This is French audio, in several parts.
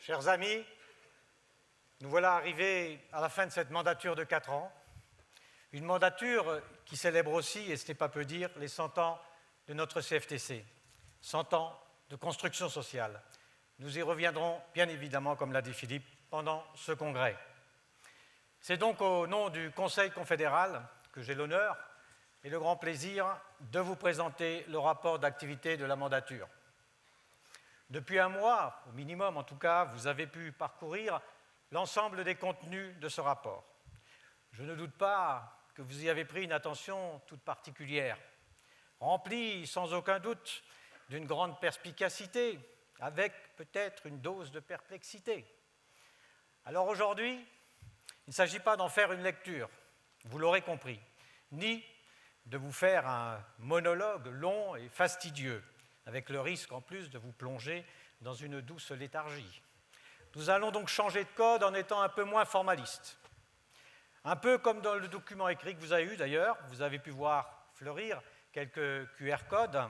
chers amis, nous voilà arrivés à la fin de cette mandature de 4 ans. Une mandature qui célèbre aussi, et ce n'est pas peu dire, les 100 ans de notre CFTC, 100 ans de construction sociale. Nous y reviendrons bien évidemment, comme l'a dit Philippe, pendant ce congrès. C'est donc au nom du Conseil confédéral que j'ai l'honneur et le grand plaisir de vous présenter le rapport d'activité de la mandature. Depuis un mois, au minimum en tout cas, vous avez pu parcourir l'ensemble des contenus de ce rapport. Je ne doute pas que vous y avez pris une attention toute particulière, remplie sans aucun doute d'une grande perspicacité, avec peut-être une dose de perplexité. Alors aujourd'hui, il ne s'agit pas d'en faire une lecture, vous l'aurez compris, ni de vous faire un monologue long et fastidieux, avec le risque en plus de vous plonger dans une douce léthargie. Nous allons donc changer de code en étant un peu moins formaliste. Un peu comme dans le document écrit que vous avez eu d'ailleurs, vous avez pu voir fleurir quelques QR codes,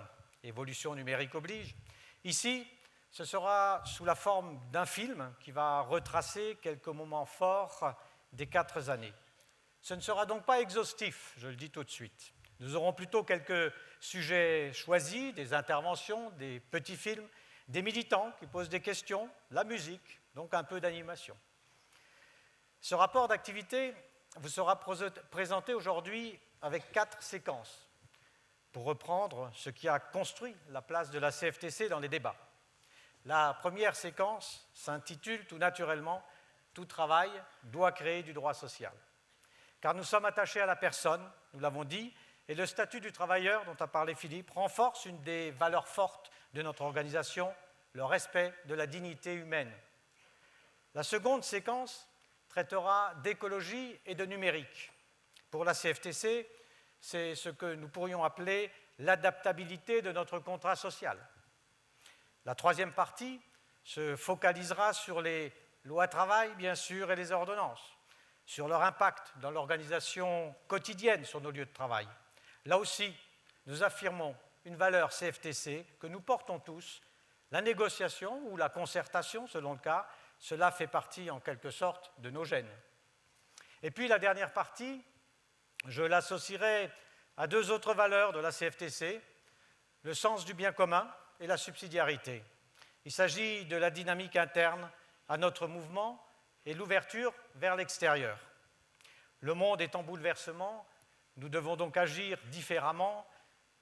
évolution numérique oblige. Ici, ce sera sous la forme d'un film qui va retracer quelques moments forts des 4 années. Ce ne sera donc pas exhaustif, je le dis tout de suite. Nous aurons plutôt quelques sujets choisis, des interventions, des petits films, des militants qui posent des questions, la musique, donc un peu d'animation. Ce rapport d'activité vous sera présenté aujourd'hui avec 4 séquences, pour reprendre ce qui a construit la place de la CFTC dans les débats. La première séquence s'intitule tout naturellement « Tout travail doit créer du droit social ». Car nous sommes attachés à la personne, nous l'avons dit, et le statut du travailleur, dont a parlé Philippe, renforce une des valeurs fortes de notre organisation, le respect de la dignité humaine. La seconde séquence traitera d'écologie et de numérique. Pour la CFTC, c'est ce que nous pourrions appeler l'adaptabilité de notre contrat social. La troisième partie se focalisera sur les lois travail, bien sûr, et les ordonnances, sur leur impact dans l'organisation quotidienne sur nos lieux de travail. Là aussi, nous affirmons une valeur CFTC que nous portons tous, la négociation ou la concertation, selon le cas, cela fait partie en quelque sorte de nos gènes. Et puis la dernière partie, je l'associerai à 2 autres valeurs de la CFTC, le sens du bien commun et la subsidiarité. Il s'agit de la dynamique interne à notre mouvement et l'ouverture vers l'extérieur. Le monde est en bouleversement, nous devons donc agir différemment,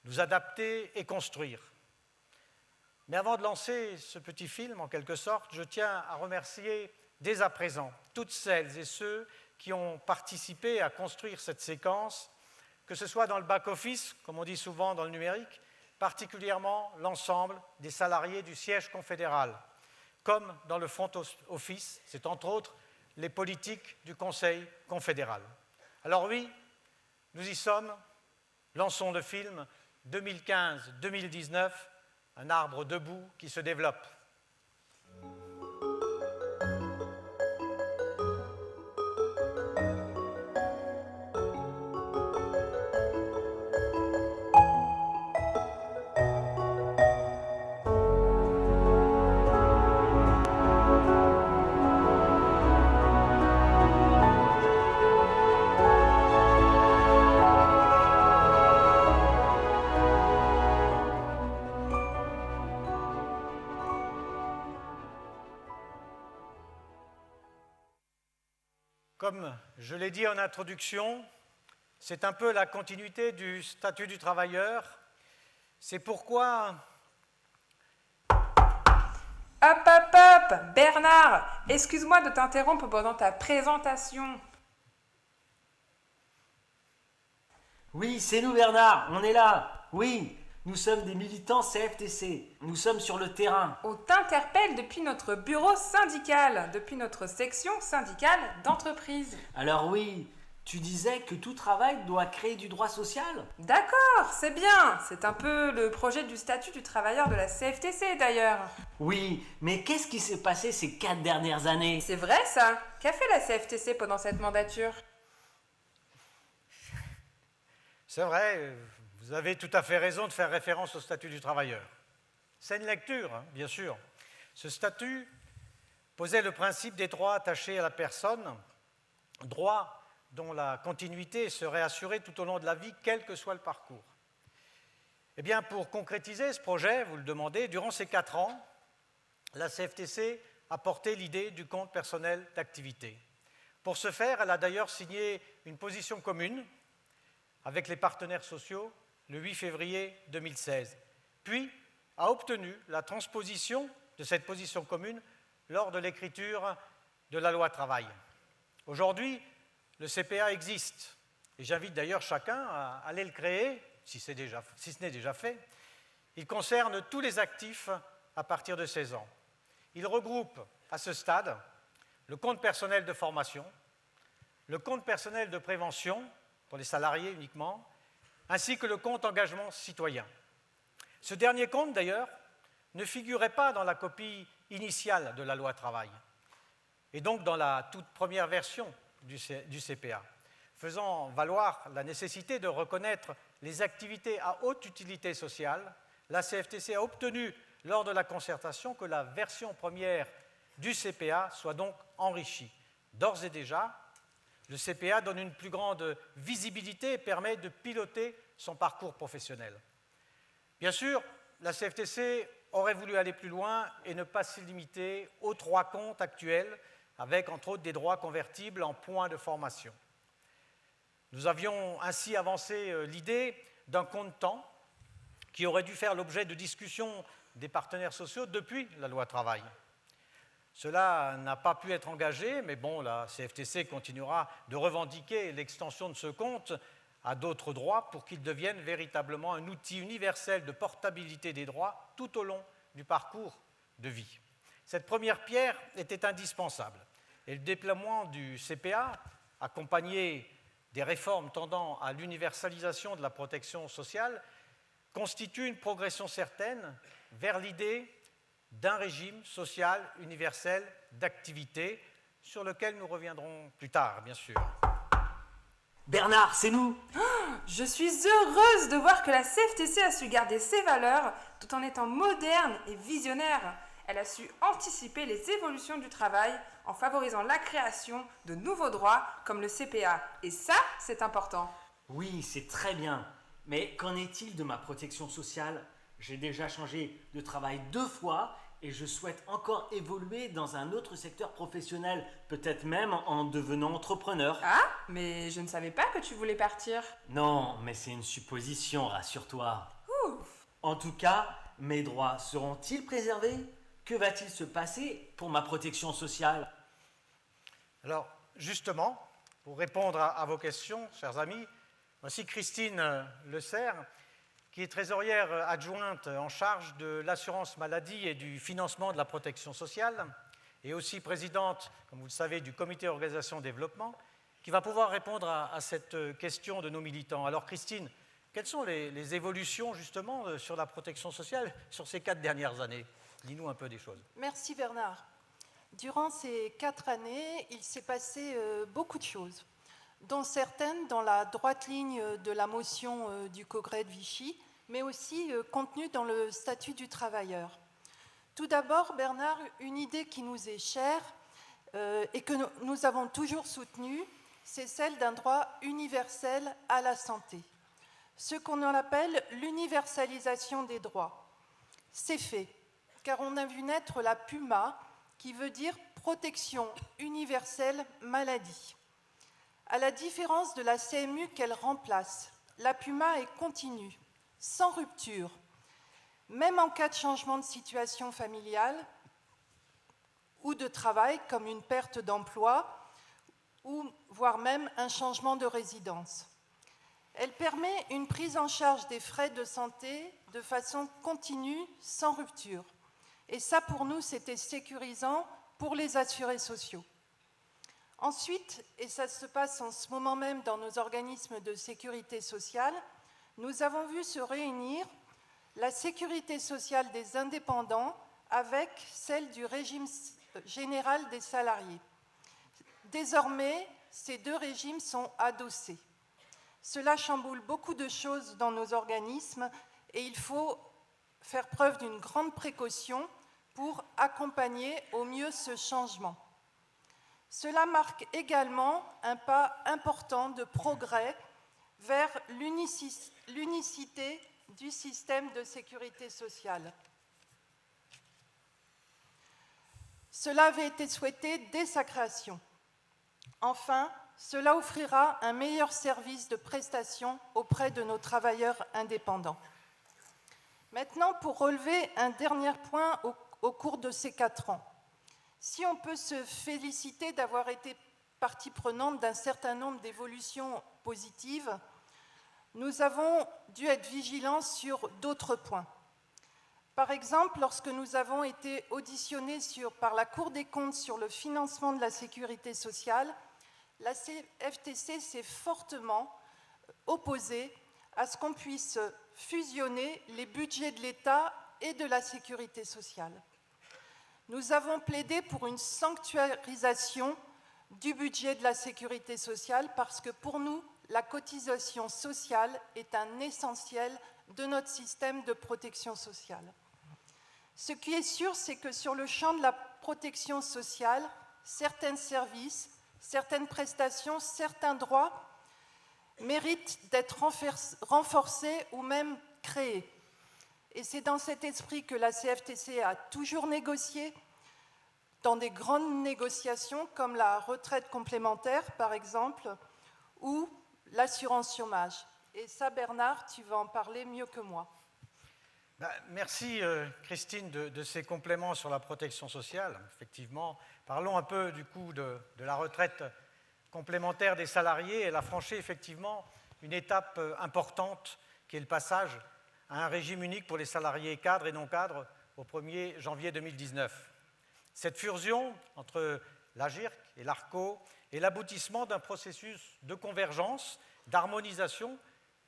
nous adapter et construire. Mais avant de lancer ce petit film, en quelque sorte, je tiens à remercier dès à présent toutes celles et ceux qui ont participé à construire cette séquence, que ce soit dans le back-office, comme on dit souvent dans le numérique, particulièrement l'ensemble des salariés du siège confédéral, comme dans le front office, c'est entre autres les politiques du Conseil confédéral. Alors oui, nous y sommes, lançons le film 2015-2019, un arbre debout qui se développe. Comme je l'ai dit en introduction, c'est un peu la continuité du statut du travailleur. C'est pourquoi... Hop, hop, hop, Bernard, excuse-moi de t'interrompre pendant ta présentation. Oui, c'est nous Bernard, on est là. Oui, nous sommes des militants CFTC. Nous sommes sur le terrain. On t'interpelle depuis notre bureau syndical, depuis notre section syndicale d'entreprise. Alors oui, tu disais que tout travail doit créer du droit social ? D'accord, c'est bien. C'est un peu le projet du statut du travailleur de la CFTC d'ailleurs. Oui, mais qu'est-ce qui s'est passé ces 4 dernières années ? C'est vrai ça. Qu'a fait la CFTC pendant cette mandature ? C'est vrai, vous avez tout à fait raison de faire référence au statut du travailleur. C'est une lecture, hein, bien sûr. Ce statut posait le principe des droits attachés à la personne, droits dont la continuité serait assurée tout au long de la vie, quel que soit le parcours. Eh bien, pour concrétiser ce projet, vous le demandez, durant ces 4 ans, la CFTC a porté l'idée du compte personnel d'activité. Pour ce faire, elle a d'ailleurs signé une position commune avec les partenaires sociaux le 8 février 2016, puis a obtenu la transposition de cette position commune lors de l'écriture de la loi travail. Aujourd'hui, le CPA existe, et j'invite d'ailleurs chacun à aller le créer, si ce n'est déjà fait. Il concerne tous les actifs à partir de 16 ans. Il regroupe à ce stade le compte personnel de formation, le compte personnel de prévention, pour les salariés uniquement, ainsi que le compte engagement citoyen. Ce dernier compte, d'ailleurs, ne figurait pas dans la copie initiale de la loi travail, et donc dans la toute première version du CPA, faisant valoir la nécessité de reconnaître les activités à haute utilité sociale. La CFTC a obtenu, lors de la concertation, que la version première du CPA soit donc enrichie. D'ores et déjà, le CPA donne une plus grande visibilité et permet de piloter son parcours professionnel. Bien sûr, la CFTC aurait voulu aller plus loin et ne pas se limiter aux 3 comptes actuels, avec entre autres des droits convertibles en points de formation. Nous avions ainsi avancé l'idée d'un compte temps qui aurait dû faire l'objet de discussions des partenaires sociaux depuis la loi travail. Cela n'a pas pu être engagé, mais bon, la CFTC continuera de revendiquer l'extension de ce compte à d'autres droits pour qu'il devienne véritablement un outil universel de portabilité des droits tout au long du parcours de vie. Cette première pierre était indispensable et le déploiement du CPA, accompagné des réformes tendant à l'universalisation de la protection sociale, constitue une progression certaine vers l'idée d'un régime social universel d'activité sur lequel nous reviendrons plus tard, bien sûr. Bernard, c'est nous! Je suis heureuse de voir que la CFTC a su garder ses valeurs tout en étant moderne et visionnaire. Elle a su anticiper les évolutions du travail en favorisant la création de nouveaux droits comme le CPA. Et ça, c'est important. Oui, c'est très bien. Mais qu'en est-il de ma protection sociale? J'ai déjà changé de travail 2 fois et je souhaite encore évoluer dans un autre secteur professionnel, peut-être même en devenant entrepreneur. Ah, mais je ne savais pas que tu voulais partir. Non, mais c'est une supposition, rassure-toi. Ouf. En tout cas, mes droits seront-ils préservés? Que va-t-il se passer pour ma protection sociale? Alors, justement, pour répondre à vos questions, chers amis, voici Christine Le Serre, qui est trésorière adjointe en charge de l'assurance maladie et du financement de la protection sociale, et aussi présidente, comme vous le savez, du comité organisation développement, qui va pouvoir répondre à cette question de nos militants. Alors Christine, quelles sont les évolutions justement sur la protection sociale sur ces 4 dernières années? Dis-nous un peu des choses. Merci Bernard. Durant ces 4 années, il s'est passé beaucoup de choses, dont certaines dans la droite ligne de la motion du Congrès de Vichy, mais aussi contenues dans le statut du travailleur. Tout d'abord, Bernard, une idée qui nous est chère et que nous avons toujours soutenue, c'est celle d'un droit universel à la santé, ce qu'on appelle l'universalisation des droits. C'est fait, car on a vu naître la PUMA, qui veut dire protection universelle maladie. À la différence de la CMU qu'elle remplace, la PUMA est continue, sans rupture, même en cas de changement de situation familiale ou de travail, comme une perte d'emploi, ou voire même un changement de résidence. Elle permet une prise en charge des frais de santé de façon continue, sans rupture. Et ça, pour nous, c'était sécurisant pour les assurés sociaux. Ensuite, et ça se passe en ce moment même dans nos organismes de sécurité sociale, nous avons vu se réunir la sécurité sociale des indépendants avec celle du régime général des salariés. Désormais, ces 2 régimes sont adossés. Cela chamboule beaucoup de choses dans nos organismes et il faut faire preuve d'une grande précaution pour accompagner au mieux ce changement. Cela marque également un pas important de progrès vers l'unicité du système de sécurité sociale. Cela avait été souhaité dès sa création. Enfin, cela offrira un meilleur service de prestation auprès de nos travailleurs indépendants. Maintenant, pour relever un dernier point au cours de ces 4 ans. Si on peut se féliciter d'avoir été partie prenante d'un certain nombre d'évolutions positives, nous avons dû être vigilants sur d'autres points. Par exemple, lorsque nous avons été auditionnés par la Cour des comptes sur le financement de la sécurité sociale, la CFTC s'est fortement opposée à ce qu'on puisse fusionner les budgets de l'État et de la sécurité sociale. Nous avons plaidé pour une sanctuarisation du budget de la sécurité sociale parce que pour nous, la cotisation sociale est un essentiel de notre système de protection sociale. Ce qui est sûr, c'est que sur le champ de la protection sociale, certains services, certaines prestations, certains droits méritent d'être renforcés ou même créés. Et c'est dans cet esprit que la CFTC a toujours négocié, dans des grandes négociations comme la retraite complémentaire, par exemple, ou l'assurance chômage. Et ça, Bernard, tu vas en parler mieux que moi. Merci Christine de ces compléments sur la protection sociale. Effectivement, parlons un peu du coup de la retraite complémentaire des salariés. Elle a franchi effectivement une étape importante qui est le passage à un régime unique pour les salariés cadres et non cadres au 1er janvier 2019. Cette fusion entre l'AGIRC et l'ARCO est l'aboutissement d'un processus de convergence, d'harmonisation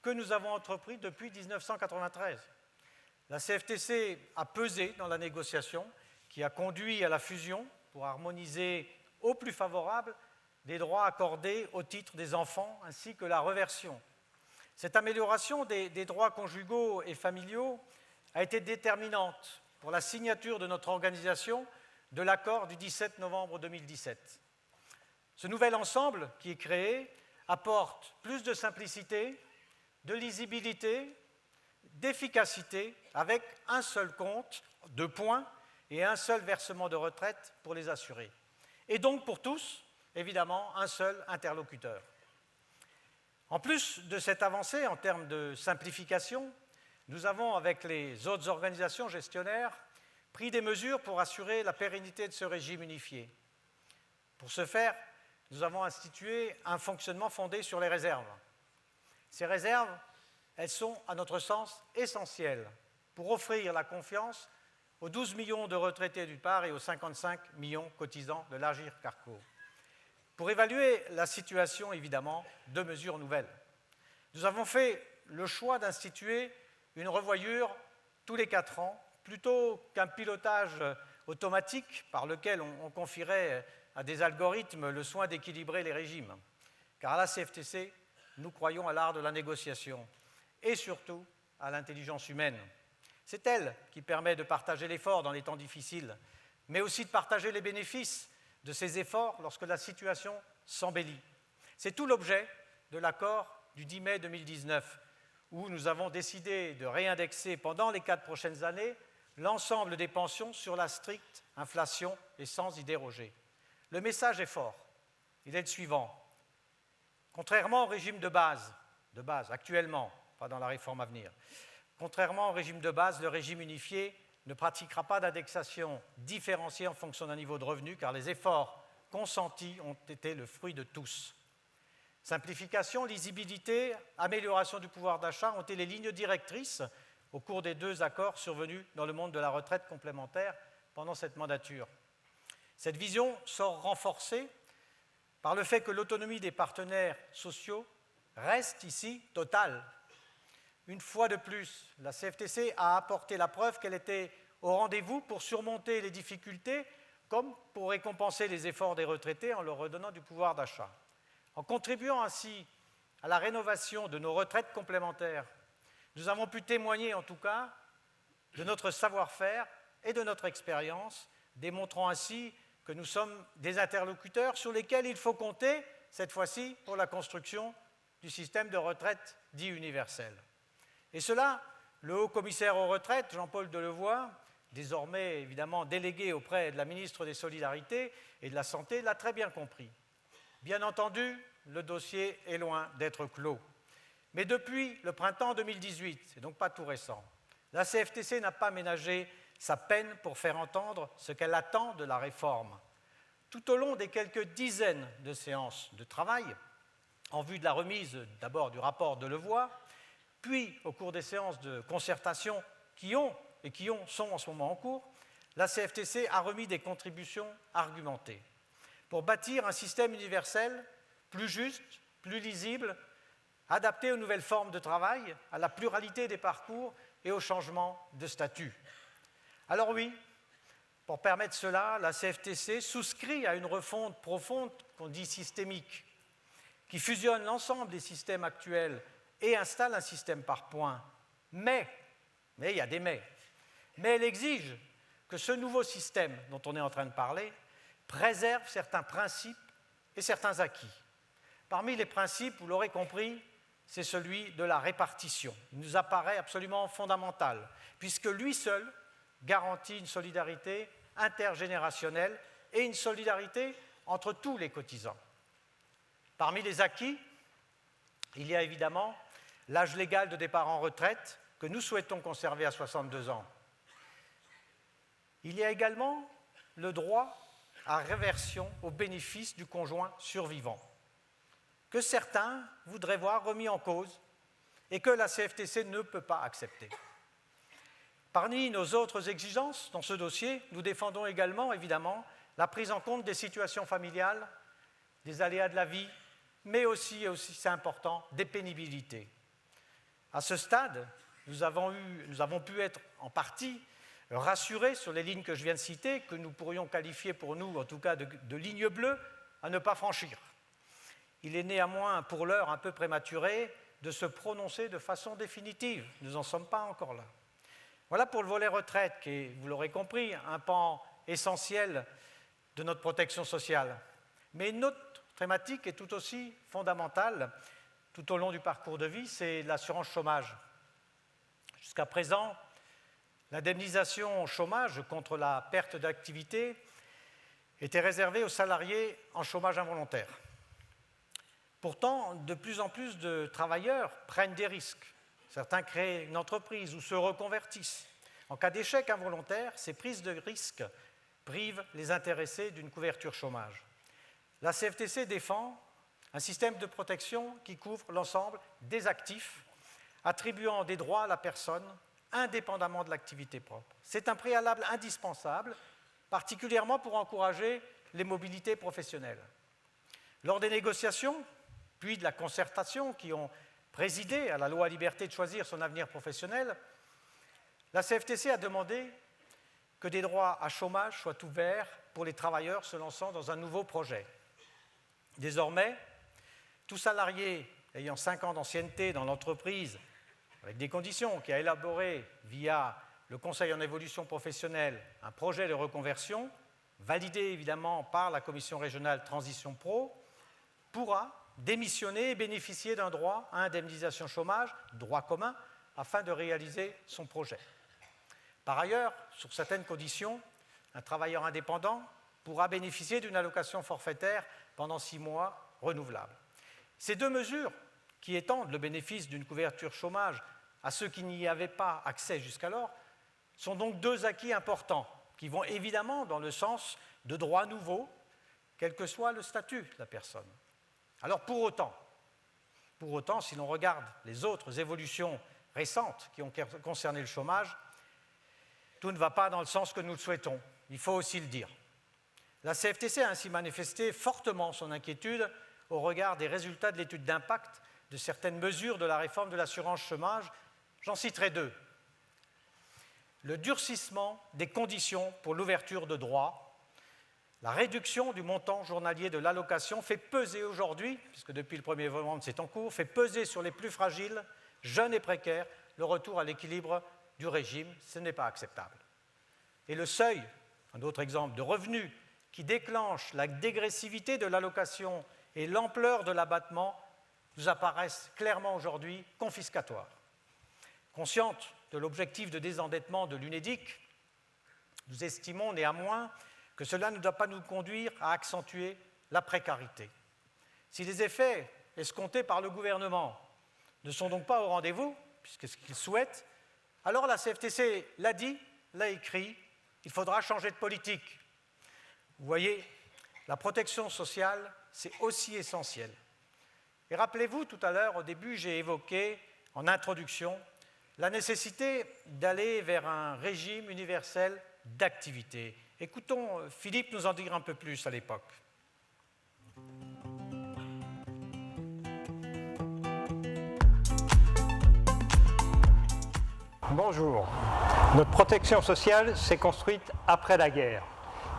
que nous avons entrepris depuis 1993. La CFTC a pesé dans la négociation qui a conduit à la fusion pour harmoniser au plus favorable des droits accordés au titre des enfants ainsi que la reversion. Cette amélioration des droits conjugaux et familiaux a été déterminante pour la signature de notre organisation de l'accord du 17 novembre 2017. Ce nouvel ensemble qui est créé apporte plus de simplicité, de lisibilité, d'efficacité avec un seul compte, 2 points, et un seul versement de retraite pour les assurés. Et donc pour tous, évidemment, un seul interlocuteur. En plus de cette avancée en termes de simplification, nous avons, avec les autres organisations gestionnaires, pris des mesures pour assurer la pérennité de ce régime unifié. Pour ce faire, nous avons institué un fonctionnement fondé sur les réserves. Ces réserves, elles sont, à notre sens, essentielles pour offrir la confiance aux 12 millions de retraités d'une part et aux 55 millions cotisants de l'AGIRC-ARCO. Pour évaluer la situation, évidemment, 2 mesures nouvelles. Nous avons fait le choix d'instituer une revoyure tous les 4 ans, plutôt qu'un pilotage automatique par lequel on confierait à des algorithmes le soin d'équilibrer les régimes. Car à la CFTC, nous croyons à l'art de la négociation et surtout à l'intelligence humaine. C'est elle qui permet de partager l'effort dans les temps difficiles, mais aussi de partager les bénéfices de ces efforts lorsque la situation s'embellit. C'est tout l'objet de l'accord du 10 mai 2019, où nous avons décidé de réindexer pendant les 4 prochaines années l'ensemble des pensions sur la stricte inflation et sans y déroger. Le message est fort. Il est le suivant. Contrairement au régime de base actuellement, pas dans la réforme à venir, contrairement au régime de base, le régime unifié ne pratiquera pas d'indexation différenciée en fonction d'un niveau de revenu, car les efforts consentis ont été le fruit de tous. Simplification, lisibilité, amélioration du pouvoir d'achat ont été les lignes directrices au cours des 2 accords survenus dans le monde de la retraite complémentaire pendant cette mandature. Cette vision sort renforcée par le fait que l'autonomie des partenaires sociaux reste ici totale. Une fois de plus, la CFTC a apporté la preuve qu'elle était au rendez-vous pour surmonter les difficultés comme pour récompenser les efforts des retraités en leur redonnant du pouvoir d'achat. En contribuant ainsi à la rénovation de nos retraites complémentaires, nous avons pu témoigner en tout cas de notre savoir-faire et de notre expérience, démontrant ainsi que nous sommes des interlocuteurs sur lesquels il faut compter, cette fois-ci, pour la construction du système de retraite dit universel. Et cela, le haut-commissaire aux retraites, Jean-Paul Delevoye, désormais évidemment délégué auprès de la ministre des Solidarités et de la Santé, l'a très bien compris. Bien entendu, le dossier est loin d'être clos. Mais depuis le printemps 2018, c'est donc pas tout récent, la CFTC n'a pas ménagé sa peine pour faire entendre ce qu'elle attend de la réforme. Tout au long des quelques dizaines de séances de travail, en vue de la remise d'abord du rapport de Delevoye, puis au cours des séances de concertation sont en ce moment en cours, la CFTC a remis des contributions argumentées pour bâtir un système universel plus juste, plus lisible, adapté aux nouvelles formes de travail, à la pluralité des parcours et au changement de statut. Alors oui, pour permettre cela, la CFTC souscrit à une refonte profonde qu'on dit systémique, qui fusionne l'ensemble des systèmes actuels et installe un système par points. Mais il y a des mais elle exige que ce nouveau système dont on est en train de parler préserve certains principes et certains acquis. Parmi les principes, vous l'aurez compris, c'est celui de la répartition. Il nous apparaît absolument fondamental, puisque lui seul garantit une solidarité intergénérationnelle et une solidarité entre tous les cotisants. Parmi les acquis, il y a évidemment l'âge légal de départ en retraite, que nous souhaitons conserver à 62 ans. Il y a également le droit à réversion au bénéfice du conjoint survivant, que certains voudraient voir remis en cause et que la CFTC ne peut pas accepter. Parmi nos autres exigences dans ce dossier, nous défendons également, évidemment, la prise en compte des situations familiales, des aléas de la vie, mais aussi, et aussi c'est important, des pénibilités. À ce stade, nous avons pu être en partie rassurés sur les lignes que je viens de citer, que nous pourrions qualifier pour nous, en tout cas, de lignes bleues à ne pas franchir. Il est néanmoins, pour l'heure, un peu prématuré de se prononcer de façon définitive. Nous n'en sommes pas encore là. Voilà pour le volet retraite, qui est, vous l'aurez compris, un pan essentiel de notre protection sociale. Mais une autre thématique est tout aussi fondamentale tout au long du parcours de vie, c'est l'assurance chômage. Jusqu'à présent, l'indemnisation au chômage contre la perte d'activité était réservée aux salariés en chômage involontaire. Pourtant, de plus en plus de travailleurs prennent des risques. Certains créent une entreprise ou se reconvertissent. En cas d'échec involontaire, ces prises de risques privent les intéressés d'une couverture chômage. La CFTC défend un système de protection qui couvre l'ensemble des actifs, attribuant des droits à la personne indépendamment de l'activité propre. C'est un préalable indispensable, particulièrement pour encourager les mobilités professionnelles. Lors des négociations, puis de la concertation qui ont présidé à la loi Liberté de choisir son avenir professionnel, la CFTC a demandé que des droits à chômage soient ouverts pour les travailleurs se lançant dans un nouveau projet. Désormais, tout salarié ayant 5 ans d'ancienneté dans l'entreprise, avec des conditions, qui a élaboré via le Conseil en évolution professionnelle un projet de reconversion, validé évidemment par la Commission régionale Transition Pro, pourra démissionner et bénéficier d'un droit à indemnisation chômage, droit commun, afin de réaliser son projet. Par ailleurs, sur certaines conditions, un travailleur indépendant pourra bénéficier d'une allocation forfaitaire pendant 6 mois renouvelable. Ces deux mesures, qui étendent le bénéfice d'une couverture chômage à ceux qui n'y avaient pas accès jusqu'alors, sont donc deux acquis importants, qui vont évidemment dans le sens de droits nouveaux, quel que soit le statut de la personne. Alors pour autant, si l'on regarde les autres évolutions récentes qui ont concerné le chômage, tout ne va pas dans le sens que nous le souhaitons, il faut aussi le dire. La CFTC a ainsi manifesté fortement son inquiétude au regard des résultats de l'étude d'impact de certaines mesures de la réforme de l'assurance chômage. J'en citerai 2. Le durcissement des conditions pour l'ouverture de droits, la réduction du montant journalier de l'allocation fait peser aujourd'hui, puisque depuis le 1er novembre c'est en cours, fait peser sur les plus fragiles, jeunes et précaires, le retour à l'équilibre du régime. Ce n'est pas acceptable. et le seuil, un autre exemple, de revenu qui déclenche la dégressivité de l'allocation et l'ampleur de l'abattement nous apparaissent clairement aujourd'hui confiscatoires. Consciente de l'objectif de désendettement de l'UNEDIC, nous estimons néanmoins que cela ne doit pas nous conduire à accentuer la précarité. Si les effets escomptés par le gouvernement ne sont donc pas au rendez-vous, puisque ce qu'il souhaite, alors la CFTC l'a dit, l'a écrit, il faudra changer de politique. Vous voyez, la protection sociale, c'est aussi essentiel. Et rappelez-vous, tout à l'heure, au début, j'ai évoqué, en introduction, la nécessité d'aller vers un régime universel d'activité. Écoutons Philippe nous en dire un peu plus à l'époque. Bonjour. Notre protection sociale s'est construite après la guerre.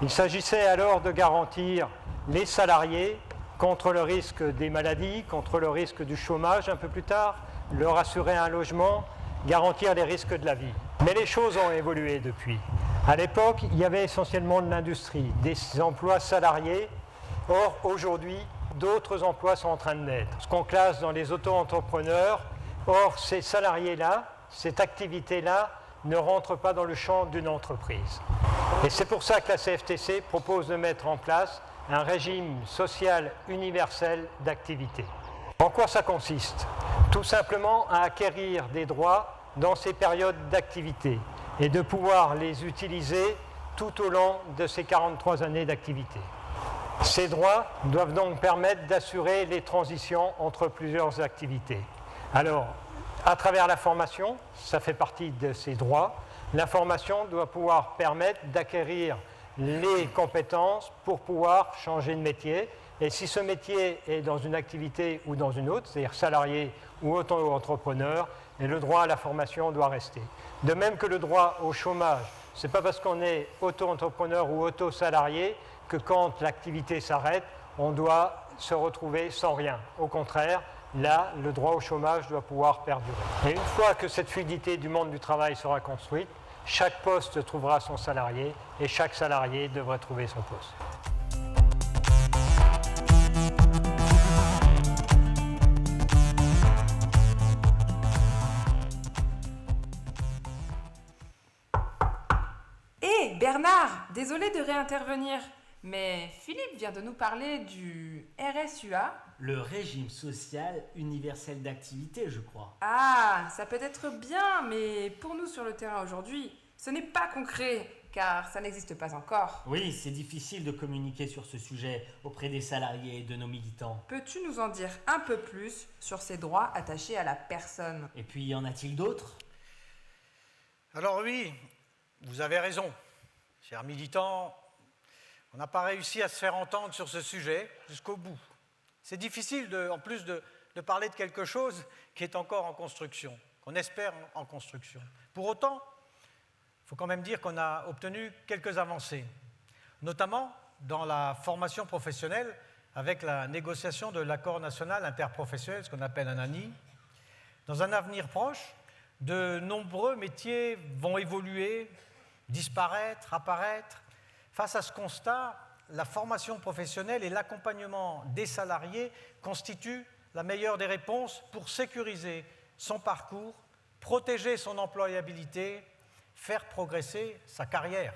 Il s'agissait alors de garantir les salariés contre le risque des maladies, contre le risque du chômage un peu plus tard, leur assurer un logement, garantir les risques de la vie. Mais les choses ont évolué depuis. À l'époque, il y avait essentiellement de l'industrie, des emplois salariés. Or, aujourd'hui, d'autres emplois sont en train de naître, ce qu'on classe dans les auto-entrepreneurs. Or, ces salariés-là, cette activité-là, ne rentre pas dans le champ d'une entreprise. Et c'est pour ça que la CFTC propose de mettre en place un régime social universel d'activité. En quoi ça consiste ? Tout simplement à acquérir des droits dans ces périodes d'activité et de pouvoir les utiliser tout au long de ces 43 années d'activité. Ces droits doivent donc permettre d'assurer les transitions entre plusieurs activités. Alors, à travers la formation, ça fait partie de ces droits. La formation doit pouvoir permettre d'acquérir les compétences pour pouvoir changer de métier. Et si ce métier est dans une activité ou dans une autre, c'est-à-dire salarié ou auto-entrepreneur, et le droit à la formation doit rester. De même que le droit au chômage, ce n'est pas parce qu'on est auto-entrepreneur ou auto-salarié que quand l'activité s'arrête, on doit se retrouver sans rien. Au contraire, là, le droit au chômage doit pouvoir perdurer. Et une fois que cette fluidité du monde du travail sera construite, chaque poste trouvera son salarié et chaque salarié devrait trouver son poste. Hé, Bernard, désolé de réintervenir, mais Philippe vient de nous parler du RSUA. Le régime social universel d'activité, je crois. Ah, ça peut être bien, mais pour nous sur le terrain aujourd'hui, ce n'est pas concret, car ça n'existe pas encore. Oui, c'est difficile de communiquer sur ce sujet auprès des salariés et de nos militants. Peux-tu nous en dire un peu plus sur ces droits attachés à la personne ? Et puis, y en a-t-il d'autres ? Alors oui, vous avez raison, chers militants, on n'a pas réussi à se faire entendre sur ce sujet jusqu'au bout. C'est difficile, en plus de parler de quelque chose qui est encore en construction, qu'on espère en construction. Pour autant, il faut quand même dire qu'on a obtenu quelques avancées, notamment dans la formation professionnelle avec la négociation de l'accord national interprofessionnel, ce qu'on appelle un ANI. Dans un avenir proche, de nombreux métiers vont évoluer, disparaître, apparaître. Face à ce constat, la formation professionnelle et l'accompagnement des salariés constituent la meilleure des réponses pour sécuriser son parcours, protéger son employabilité, faire progresser sa carrière.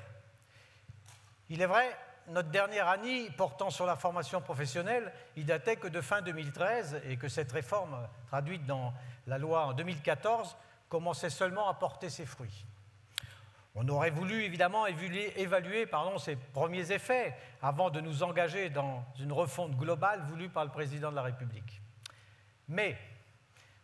Il est vrai, notre dernière ANI portant sur la formation professionnelle, il datait que de fin 2013 et que cette réforme, traduite dans la loi en 2014, commençait seulement à porter ses fruits. On aurait voulu évidemment évaluer ces premiers effets avant de nous engager dans une refonte globale voulue par le président de la République. Mais,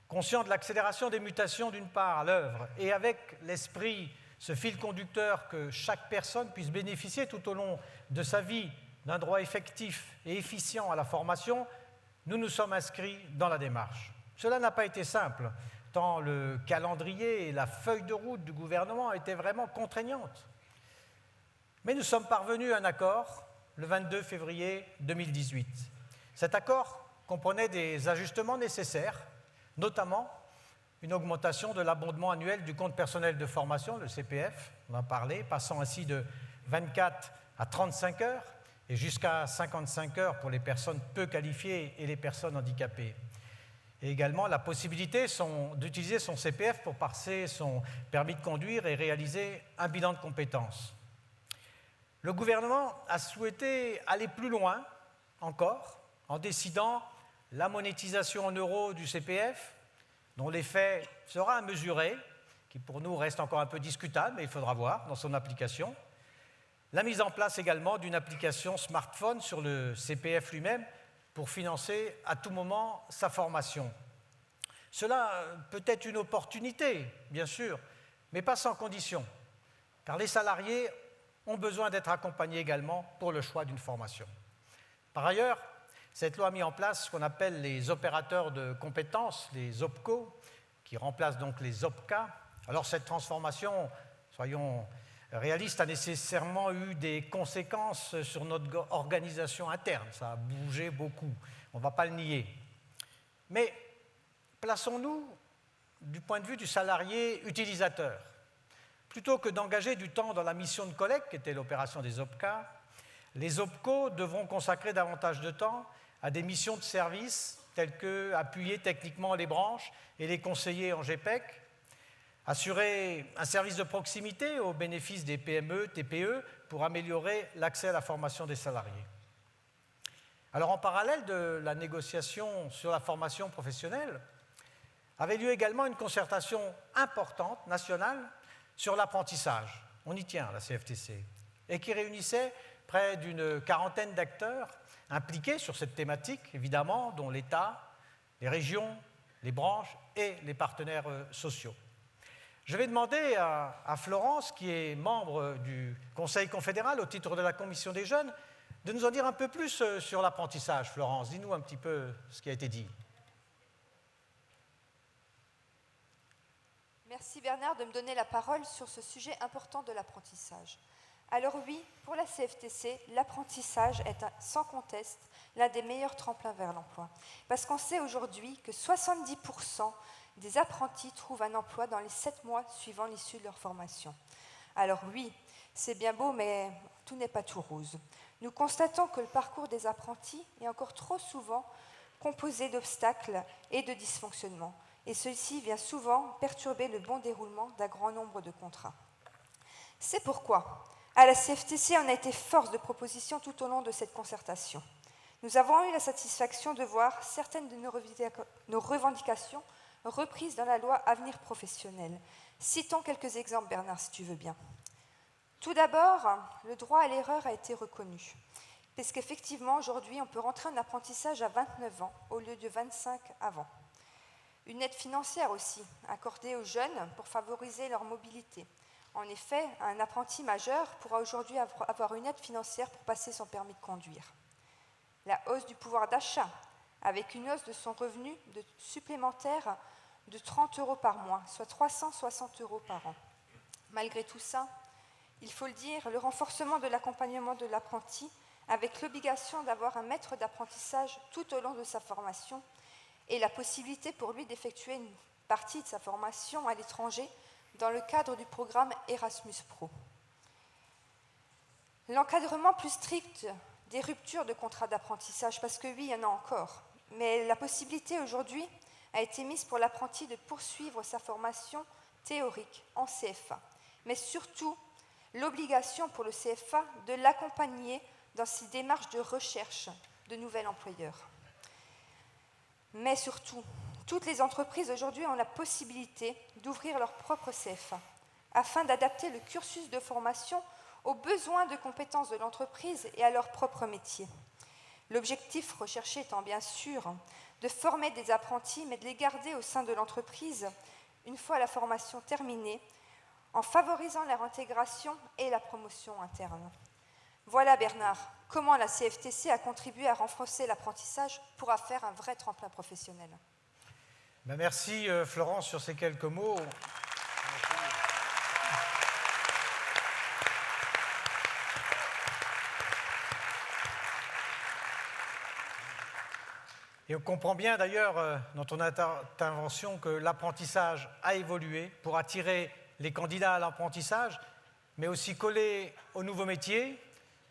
conscient de l'accélération des mutations d'une part à l'œuvre et avec l'esprit, ce fil conducteur que chaque personne puisse bénéficier tout au long de sa vie d'un droit effectif et efficient à la formation, nous nous sommes inscrits dans la démarche. Cela n'a pas été simple, tant le calendrier et la feuille de route du gouvernement étaient vraiment contraignantes. Mais nous sommes parvenus à un accord le 22 février 2018. Cet accord comprenait des ajustements nécessaires, notamment une augmentation de l'abondement annuel du compte personnel de formation, le CPF, on en a parlé, passant ainsi de 24 à 35 heures et jusqu'à 55 heures pour les personnes peu qualifiées et les personnes handicapées. Et également la possibilité d'utiliser son CPF pour passer son permis de conduire et réaliser un bilan de compétences. Le gouvernement a souhaité aller plus loin encore en décidant la monétisation en euros du CPF, dont l'effet sera à mesurer, qui pour nous reste encore un peu discutable, mais il faudra voir dans son application. La mise en place également d'une application smartphone sur le CPF lui-même pour financer à tout moment sa formation. Cela peut être une opportunité, bien sûr, mais pas sans condition, car les salariés ont besoin d'être accompagnés également pour le choix d'une formation. Par ailleurs, cette loi a mis en place ce qu'on appelle les opérateurs de compétences, les OPCO, qui remplacent donc les OPCA. Alors cette transformation, soyons réalistes, a nécessairement eu des conséquences sur notre organisation interne. Ça a bougé beaucoup, on ne va pas le nier. Mais plaçons-nous du point de vue du salarié utilisateur. Plutôt que d'engager du temps dans la mission de collecte, qui était l'opération des OPCA, les OPCO devront consacrer davantage de temps à des missions de service telles que appuyer techniquement les branches et les conseiller en GPEC, assurer un service de proximité au bénéfice des PME, TPE pour améliorer l'accès à la formation des salariés. Alors en parallèle de la négociation sur la formation professionnelle, avait lieu également une concertation importante, nationale, sur l'apprentissage. On y tient, la CFTC, et qui réunissait près d'une quarantaine d'acteurs impliqués sur cette thématique, évidemment, dont l'État, les régions, les branches et les partenaires sociaux. Je vais demander à Florence, qui est membre du Conseil confédéral au titre de la Commission des jeunes, de nous en dire un peu plus sur l'apprentissage. Florence, dis-nous un petit peu ce qui a été dit. Merci Bernard de me donner la parole sur ce sujet important de l'apprentissage. Alors oui, pour la CFTC, l'apprentissage est sans conteste l'un des meilleurs tremplins vers l'emploi. Parce qu'on sait aujourd'hui que 70% des apprentis trouvent un emploi dans les 7 mois suivant l'issue de leur formation. Alors oui, c'est bien beau, mais tout n'est pas tout rose. Nous constatons que le parcours des apprentis est encore trop souvent composé d'obstacles et de dysfonctionnements. Et ceci vient souvent perturber le bon déroulement d'un grand nombre de contrats. C'est pourquoi, à la CFTC, on a été force de proposition tout au long de cette concertation. Nous avons eu la satisfaction de voir certaines de nos revendications reprises dans la loi Avenir professionnel. Citons quelques exemples, Bernard, si tu veux bien. Tout d'abord, le droit à l'erreur a été reconnu, parce qu'effectivement, aujourd'hui, on peut rentrer en apprentissage à 29 ans au lieu de 25 avant. Une aide financière aussi, accordée aux jeunes pour favoriser leur mobilité. En effet, un apprenti majeur pourra aujourd'hui avoir une aide financière pour passer son permis de conduire. La hausse du pouvoir d'achat, avec une hausse de son revenu supplémentaire de 30 € par mois, soit 360 € par an. Malgré tout ça, il faut le dire, le renforcement de l'accompagnement de l'apprenti, avec l'obligation d'avoir un maître d'apprentissage tout au long de sa formation, et la possibilité pour lui d'effectuer une partie de sa formation à l'étranger dans le cadre du programme Erasmus Pro. L'encadrement plus strict des ruptures de contrats d'apprentissage, parce que oui, il y en a encore, mais la possibilité aujourd'hui a été mise pour l'apprenti de poursuivre sa formation théorique en CFA, mais surtout l'obligation pour le CFA de l'accompagner dans ses démarches de recherche de nouvel employeur. Mais surtout, toutes les entreprises aujourd'hui ont la possibilité d'ouvrir leur propre CFA afin d'adapter le cursus de formation aux besoins de compétences de l'entreprise et à leur propre métier. L'objectif recherché étant bien sûr de former des apprentis, mais de les garder au sein de l'entreprise une fois la formation terminée, en favorisant leur intégration et la promotion interne. Voilà Bernard, comment la CFTC a contribué à renforcer l'apprentissage pour en faire un vrai tremplin professionnel. Merci Florence sur ces quelques mots. Et on comprend bien d'ailleurs dans ton intervention que l'apprentissage a évolué pour attirer les candidats à l'apprentissage, mais aussi coller aux nouveaux métiers,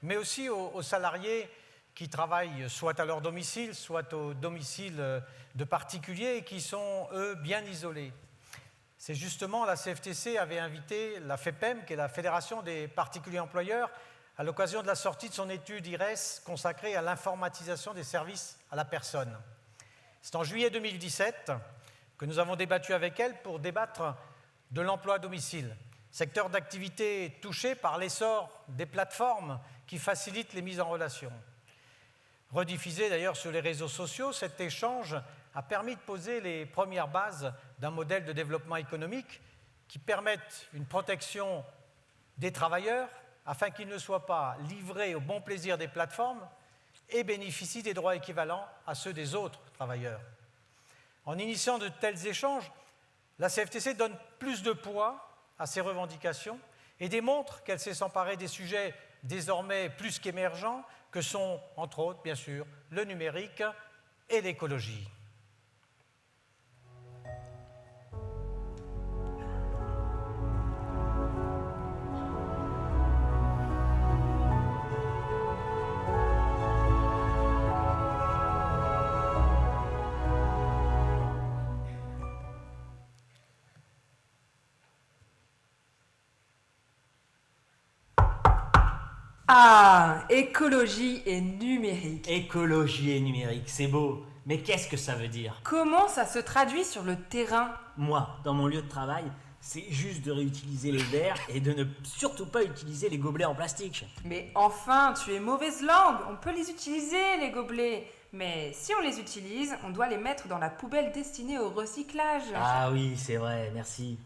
mais aussi aux salariés qui travaillent soit à leur domicile, soit au domicile de particuliers et qui sont, eux, bien isolés. C'est justement, la CFTC avait invité la FEPEM, qui est la Fédération des particuliers employeurs, à l'occasion de la sortie de son étude IRES consacrée à l'informatisation des services à la personne. C'est en juillet 2017 que nous avons débattu avec elle pour débattre de l'emploi à domicile, secteur d'activité touché par l'essor des plateformes qui facilitent les mises en relation. Rediffusé d'ailleurs sur les réseaux sociaux, cet échange a permis de poser les premières bases d'un modèle de développement économique qui permette une protection des travailleurs afin qu'ils ne soient pas livrés au bon plaisir des plateformes et bénéficient des droits équivalents à ceux des autres travailleurs. En initiant de tels échanges, la CFTC donne plus de poids à ces revendications et démontre qu'elle s'est s'emparer des sujets désormais plus qu'émergents que sont, entre autres, bien sûr, le numérique et l'écologie. Ah, écologie et numérique. Écologie et numérique, c'est beau. Mais qu'est-ce que ça veut dire? Comment ça se traduit sur le terrain? Moi, dans mon lieu de travail, c'est juste de réutiliser les verres et de ne surtout pas utiliser les gobelets en plastique. Mais enfin, tu es mauvaise langue. On peut les utiliser, les gobelets. Mais si on les utilise, on doit les mettre dans la poubelle destinée au recyclage. Ah oui, c'est vrai, merci.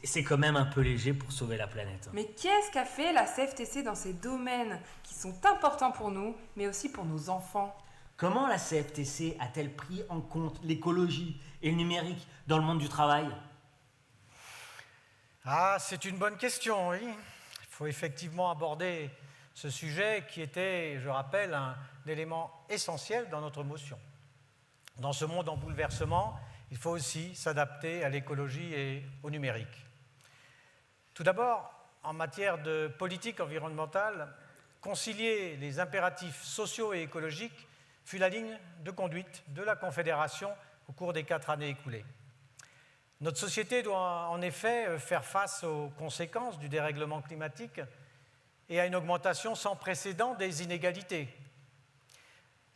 C'est quand même un peu léger pour sauver la planète. Mais qu'est-ce qu'a fait la CFTC dans ces domaines qui sont importants pour nous, mais aussi pour nos enfants? Comment la CFTC a-t-elle pris en compte l'écologie et le numérique dans le monde du travail? Ah, c'est une bonne question, oui. Il faut effectivement aborder ce sujet qui était, je rappelle, un élément essentiel dans notre motion. Dans ce monde en bouleversement, il faut aussi s'adapter à l'écologie et au numérique. Tout d'abord, en matière de politique environnementale, concilier les impératifs sociaux et écologiques fut la ligne de conduite de la Confédération au cours des 4 années écoulées. Notre société doit en effet faire face aux conséquences du dérèglement climatique et à une augmentation sans précédent des inégalités.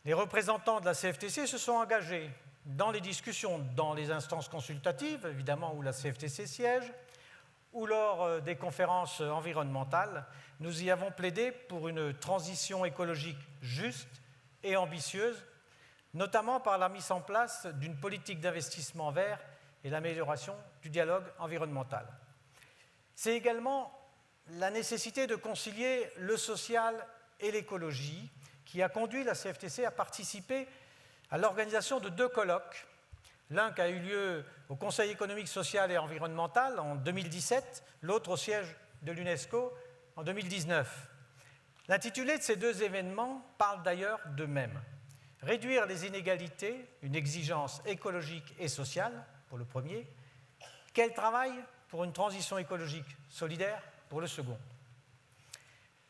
Les représentants de la CFTC se sont engagés dans les discussions, dans les instances consultatives, évidemment, où la CFTC siège, ou lors des conférences environnementales. Nous y avons plaidé pour une transition écologique juste et ambitieuse, notamment par la mise en place d'une politique d'investissement vert et l'amélioration du dialogue environnemental. C'est également la nécessité de concilier le social et l'écologie qui a conduit la CFTC à participer à l'organisation de 2 colloques, l'un qui a eu lieu au Conseil économique, social et environnemental en 2017, l'autre au siège de l'UNESCO en 2019. L'intitulé de ces 2 événements parle d'ailleurs d'eux-mêmes. Réduire les inégalités, une exigence écologique et sociale, pour le premier. Quel travail pour une transition écologique solidaire, pour le second.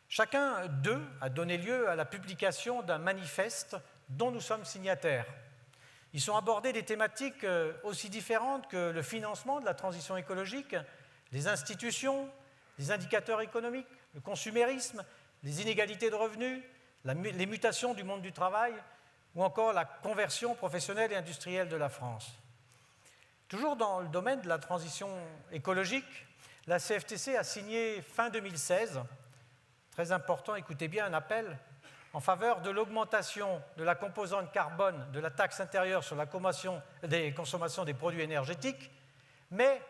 Chacun d'eux a donné lieu à la publication d'un manifeste dont nous sommes signataires. Ils sont abordés des thématiques aussi différentes que le financement de la transition écologique, les institutions, les indicateurs économiques, le consumérisme, les inégalités de revenus, les mutations du monde du travail ou encore la conversion professionnelle et industrielle de la France. Toujours dans le domaine de la transition écologique, la CFTC a signé fin 2016, très important, écoutez bien, un appel en faveur de l'augmentation de la composante carbone de la taxe intérieure sur la consommation des produits énergétiques, mais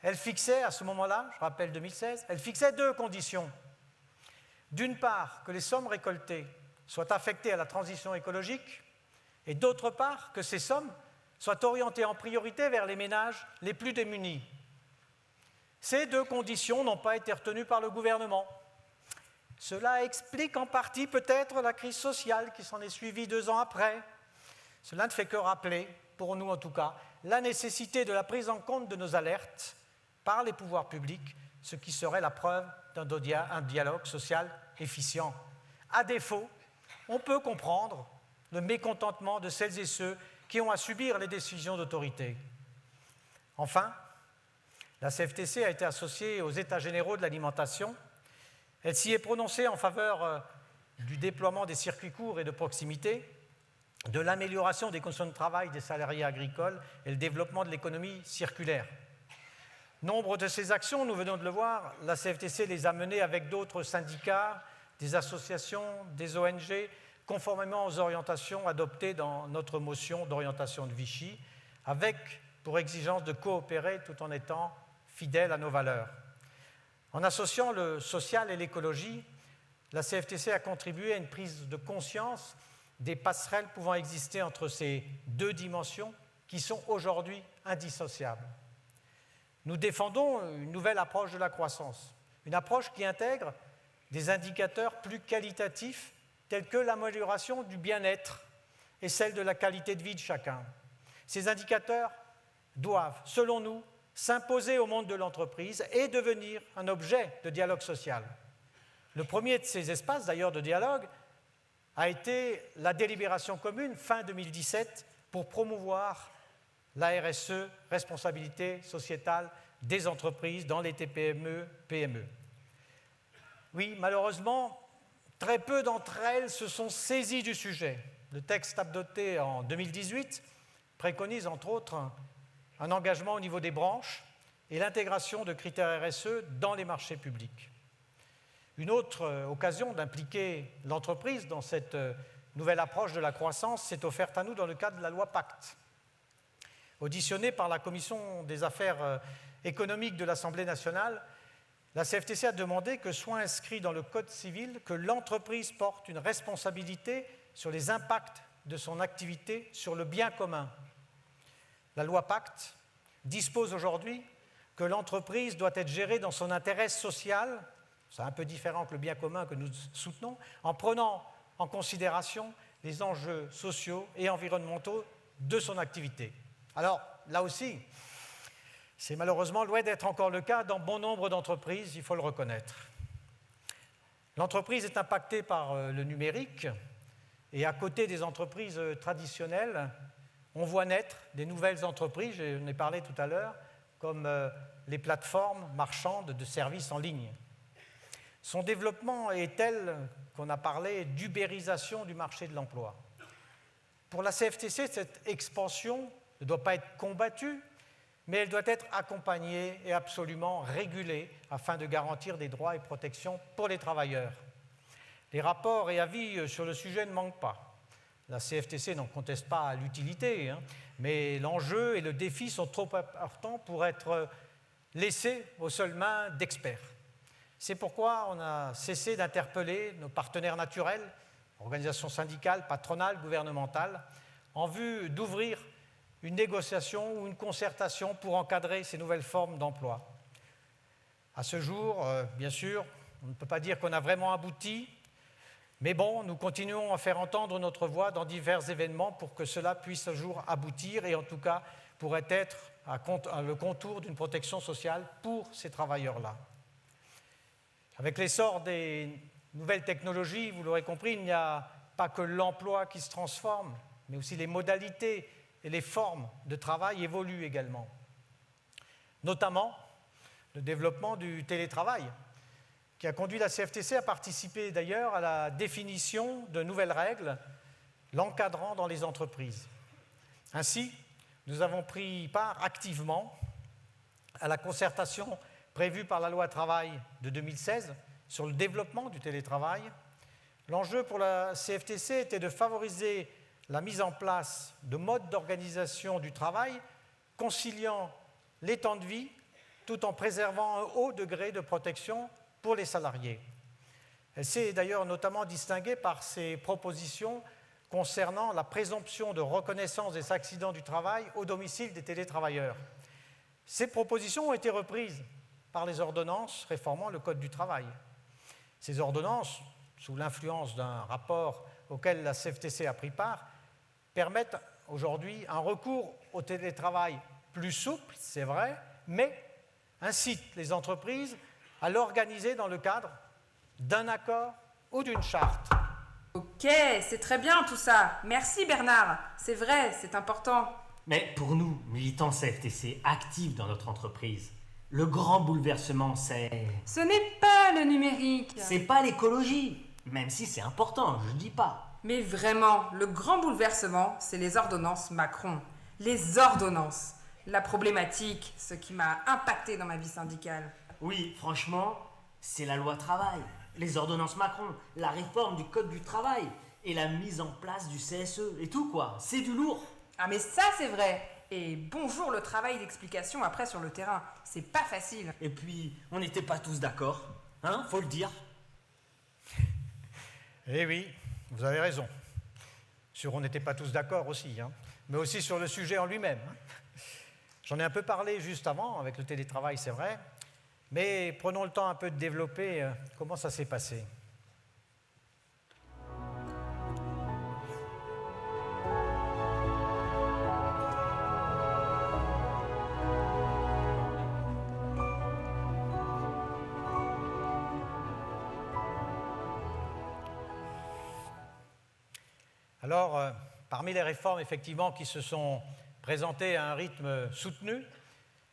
elle fixait à ce moment-là, je rappelle 2016, elle fixait 2 conditions. D'une part, que les sommes récoltées soient affectées à la transition écologique, et d'autre part, que ces sommes soient orientées en priorité vers les ménages les plus démunis. Ces 2 conditions n'ont pas été retenues par le gouvernement. Cela explique en partie peut-être la crise sociale qui s'en est suivie 2 ans après. cela ne fait que rappeler, pour nous en tout cas, la nécessité de la prise en compte de nos alertes par les pouvoirs publics, ce qui serait la preuve d'un dialogue social efficient. À défaut, on peut comprendre le mécontentement de celles et ceux qui ont à subir les décisions d'autorité. Enfin, la CFTC a été associée aux États généraux de l'alimentation. Elle s'y est prononcée en faveur du déploiement des circuits courts et de proximité, de l'amélioration des conditions de travail des salariés agricoles et le développement de l'économie circulaire. Nombre de ces actions, nous venons de le voir, la CFTC les a menées avec d'autres syndicats, des associations, des ONG, conformément aux orientations adoptées dans notre motion d'orientation de Vichy, avec pour exigence de coopérer tout en étant fidèles à nos valeurs. En associant le social et l'écologie, la CFTC a contribué à une prise de conscience des passerelles pouvant exister entre ces deux dimensions qui sont aujourd'hui indissociables. Nous défendons une nouvelle approche de la croissance, une approche qui intègre des indicateurs plus qualitatifs tels que l'amélioration du bien-être et celle de la qualité de vie de chacun. Ces indicateurs doivent, selon nous, s'imposer au monde de l'entreprise et devenir un objet de dialogue social. Le premier de ces espaces, d'ailleurs, de dialogue a été la délibération commune fin 2017 pour promouvoir la RSE, responsabilité sociétale des entreprises dans les TPE-PME. Oui, malheureusement, très peu d'entre elles se sont saisies du sujet. Le texte adopté en 2018 préconise entre autres un engagement au niveau des branches et l'intégration de critères RSE dans les marchés publics. Une autre occasion d'impliquer l'entreprise dans cette nouvelle approche de la croissance s'est offerte à nous dans le cadre de la loi Pacte. Auditionnée par la Commission des affaires économiques de l'Assemblée nationale, la CFTC a demandé que soit inscrit dans le Code civil que l'entreprise porte une responsabilité sur les impacts de son activité sur le bien commun. La loi Pacte dispose aujourd'hui que l'entreprise doit être gérée dans son intérêt social, c'est un peu différent que le bien commun que nous soutenons, en prenant en considération les enjeux sociaux et environnementaux de son activité. Alors, là aussi, c'est malheureusement loin d'être encore le cas dans bon nombre d'entreprises, il faut le reconnaître. L'entreprise est impactée par le numérique et à côté des entreprises traditionnelles, on voit naître des nouvelles entreprises, j'en ai parlé tout à l'heure, comme les plateformes marchandes de services en ligne. Son développement est tel qu'on a parlé d'ubérisation du marché de l'emploi. Pour la CFTC, cette expansion ne doit pas être combattue, mais elle doit être accompagnée et absolument régulée afin de garantir des droits et protections pour les travailleurs. Les rapports et avis sur le sujet ne manquent pas. La CFTC n'en conteste pas l'utilité, mais l'enjeu et le défi sont trop importants pour être laissés aux seules mains d'experts. C'est pourquoi on a cessé d'interpeller nos partenaires naturels, organisations syndicales, patronales, gouvernementales, en vue d'ouvrir une négociation ou une concertation pour encadrer ces nouvelles formes d'emploi. À ce jour, bien sûr, on ne peut pas dire qu'on a vraiment abouti, mais bon, nous continuons à faire entendre notre voix dans divers événements pour que cela puisse un jour aboutir et en tout cas pourrait être le contour d'une protection sociale pour ces travailleurs-là. Avec l'essor des nouvelles technologies, vous l'aurez compris, il n'y a pas que l'emploi qui se transforme, mais aussi les modalités et les formes de travail évoluent également. Notamment le développement du télétravail, qui a conduit la CFTC à participer d'ailleurs à la définition de nouvelles règles l'encadrant dans les entreprises. Ainsi, nous avons pris part activement à la concertation prévue par la loi travail de 2016 sur le développement du télétravail. L'enjeu pour la CFTC était de favoriser la mise en place de modes d'organisation du travail conciliant les temps de vie tout en préservant un haut degré de protection pour les salariés. Elle s'est d'ailleurs notamment distinguée par ses propositions concernant la présomption de reconnaissance des accidents du travail au domicile des télétravailleurs. Ces propositions ont été reprises par les ordonnances réformant le Code du travail. Ces ordonnances, sous l'influence d'un rapport auquel la CFTC a pris part, permettent aujourd'hui un recours au télétravail plus souple, c'est vrai, mais incite les entreprises à l'organiser dans le cadre d'un accord ou d'une charte. Ok, c'est très bien tout ça. Merci Bernard. C'est vrai, c'est important. Mais pour nous, militants CFTC actifs dans notre entreprise, le grand bouleversement, c'est... Ce n'est pas le numérique. C'est pas l'écologie, même si c'est important, je dis pas. Mais vraiment, le grand bouleversement, c'est les ordonnances Macron. Les ordonnances. La problématique, ce qui m'a impacté dans ma vie syndicale. Oui, franchement, c'est la loi travail, les ordonnances Macron, la réforme du code du travail et la mise en place du CSE et tout quoi, c'est du lourd. Ah mais ça c'est vrai. Et bonjour le travail d'explication après sur le terrain. C'est pas facile. Et puis, on n'était pas tous d'accord, hein, faut le dire. Eh oui, vous avez raison. On n'était pas tous d'accord aussi, hein, mais aussi sur le sujet en lui-même. J'en ai un peu parlé juste avant avec le télétravail, c'est vrai, mais prenons le temps un peu de développer comment ça s'est passé. Alors, parmi les réformes effectivement qui se sont présentées à un rythme soutenu,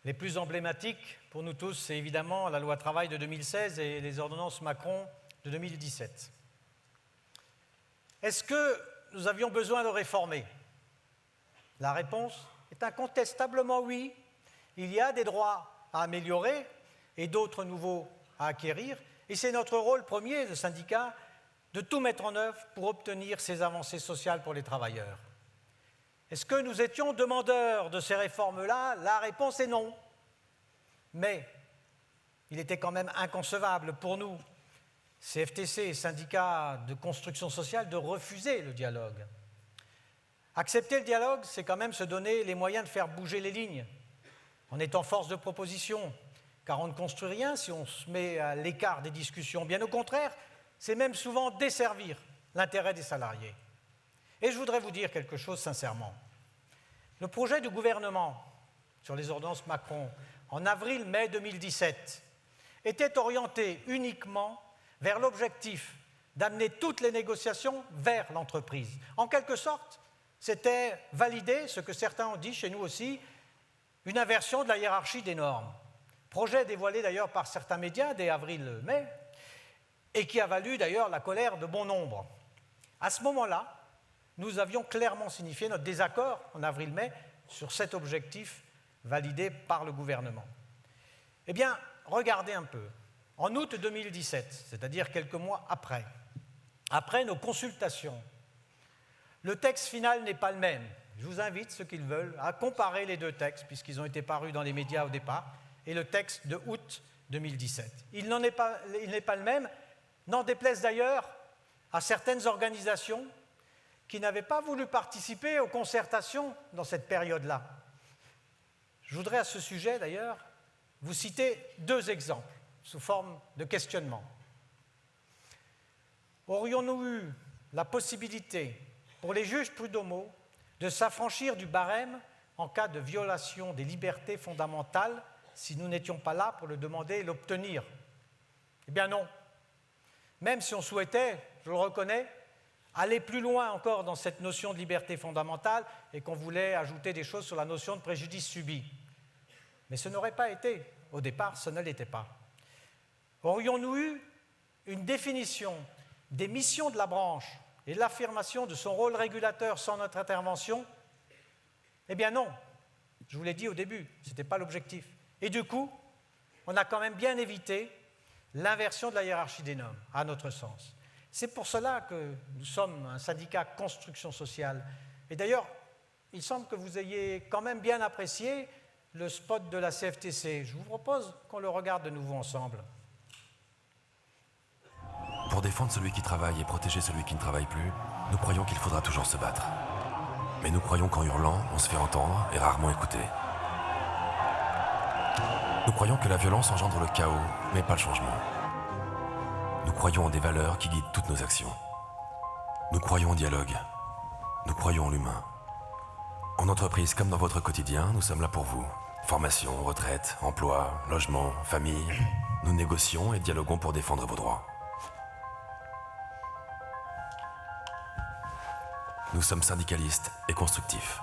les plus emblématiques pour nous tous, c'est évidemment la loi travail de 2016 et les ordonnances Macron de 2017. Est-ce que nous avions besoin de réformer? La réponse est incontestablement oui. Il y a des droits à améliorer et d'autres nouveaux à acquérir, et c'est notre rôle premier, le syndicat, de tout mettre en œuvre pour obtenir ces avancées sociales pour les travailleurs. Est-ce que nous étions demandeurs de ces réformes-là? La réponse est non. Mais il était quand même inconcevable pour nous, CFTC et syndicats de construction sociale, de refuser le dialogue. Accepter le dialogue, c'est quand même se donner les moyens de faire bouger les lignes, en étant force de proposition, car on ne construit rien si on se met à l'écart des discussions. Bien au contraire, c'est même souvent desservir l'intérêt des salariés. Et je voudrais vous dire quelque chose sincèrement. Le projet du gouvernement sur les ordonnances Macron en avril-mai 2017 était orienté uniquement vers l'objectif d'amener toutes les négociations vers l'entreprise. En quelque sorte, c'était valider ce que certains ont dit chez nous aussi, une inversion de la hiérarchie des normes. Projet dévoilé d'ailleurs par certains médias dès avril-mai, et qui a valu d'ailleurs la colère de bon nombre. À ce moment-là, nous avions clairement signifié notre désaccord en avril-mai sur cet objectif validé par le gouvernement. Eh bien, regardez un peu. En août 2017, c'est-à-dire quelques mois après nos consultations, le texte final n'est pas le même. Je vous invite, ceux qui le veulent, à comparer les deux textes, puisqu'ils ont été parus dans les médias au départ, et le texte de août 2017. Il n'est pas le même, n'en déplaise d'ailleurs à certaines organisations qui n'avaient pas voulu participer aux concertations dans cette période-là. Je voudrais à ce sujet d'ailleurs vous citer deux exemples sous forme de questionnement. Aurions-nous eu la possibilité pour les juges prud'homaux de s'affranchir du barème en cas de violation des libertés fondamentales si nous n'étions pas là pour le demander et l'obtenir? Eh bien non. Même si on souhaitait, je le reconnais, aller plus loin encore dans cette notion de liberté fondamentale et qu'on voulait ajouter des choses sur la notion de préjudice subi. Mais ce n'aurait pas été, au départ, ce ne l'était pas. Aurions-nous eu une définition des missions de la branche et de l'affirmation de son rôle régulateur sans notre intervention? Eh bien non, je vous l'ai dit au début, ce n'était pas l'objectif. Et du coup, on a quand même bien évité l'inversion de la hiérarchie des normes, à notre sens. C'est pour cela que nous sommes un syndicat construction sociale. Et d'ailleurs, il semble que vous ayez quand même bien apprécié le spot de la CFTC. Je vous propose qu'on le regarde de nouveau ensemble. Pour défendre celui qui travaille et protéger celui qui ne travaille plus, nous croyons qu'il faudra toujours se battre. Mais nous croyons qu'en hurlant, on se fait entendre et rarement écouter. Nous croyons que la violence engendre le chaos, mais pas le changement. Nous croyons en des valeurs qui guident toutes nos actions. Nous croyons au dialogue. Nous croyons en l'humain. En entreprise comme dans votre quotidien, nous sommes là pour vous. Formation, retraite, emploi, logement, famille. Nous négocions et dialoguons pour défendre vos droits. Nous sommes syndicalistes et constructifs.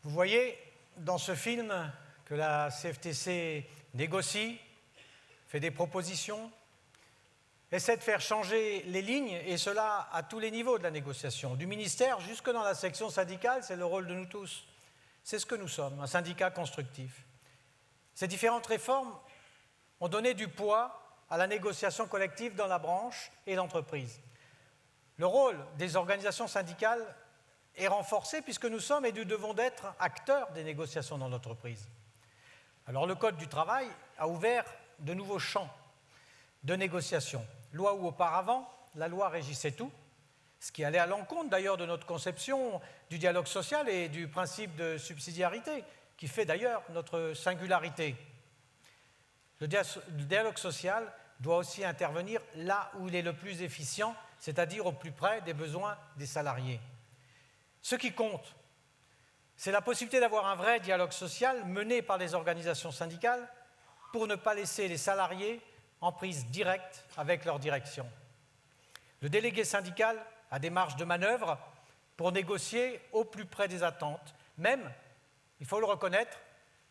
Vous voyez dans ce film que la CFTC négocie, fait des propositions, essaie de faire changer les lignes, et cela à tous les niveaux de la négociation, du ministère jusque dans la section syndicale, c'est le rôle de nous tous. C'est ce que nous sommes, un syndicat constructif. Ces différentes réformes ont donné du poids à la négociation collective dans la branche et l'entreprise. Le rôle des organisations syndicales est renforcé puisque nous sommes et nous devons d'être acteurs des négociations dans l'entreprise. Alors le Code du travail a ouvert de nouveaux champs de négociation. Loi où auparavant, la loi régissait tout, ce qui allait à l'encontre d'ailleurs de notre conception du dialogue social et du principe de subsidiarité, qui fait d'ailleurs notre singularité. Le dialogue social doit aussi intervenir là où il est le plus efficient, c'est-à-dire au plus près des besoins des salariés. Ce qui compte, c'est la possibilité d'avoir un vrai dialogue social mené par les organisations syndicales pour ne pas laisser les salariés en prise directe avec leur direction. Le délégué syndical a des marges de manœuvre pour négocier au plus près des attentes, même, il faut le reconnaître,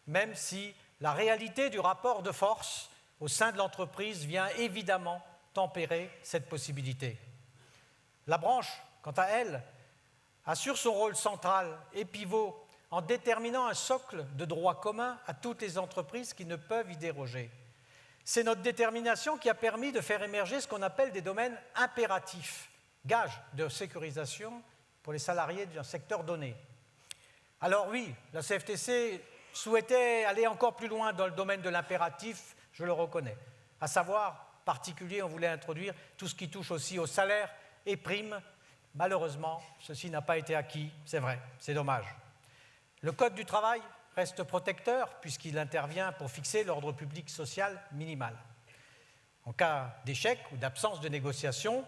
même si la réalité du rapport de force au sein de l'entreprise vient évidemment tempérer cette possibilité. La branche, quant à elle, assure son rôle central et pivot en déterminant un socle de droit commun à toutes les entreprises qui ne peuvent y déroger. C'est notre détermination qui a permis de faire émerger ce qu'on appelle des domaines impératifs, gages de sécurisation pour les salariés d'un secteur donné. Alors oui, la CFTC souhaitait aller encore plus loin dans le domaine de l'impératif, je le reconnais. À savoir, en particulier, on voulait introduire tout ce qui touche aussi aux salaires et primes. Malheureusement, ceci n'a pas été acquis, c'est vrai, c'est dommage. Le Code du travail reste protecteur puisqu'il intervient pour fixer l'ordre public social minimal. En cas d'échec ou d'absence de négociation,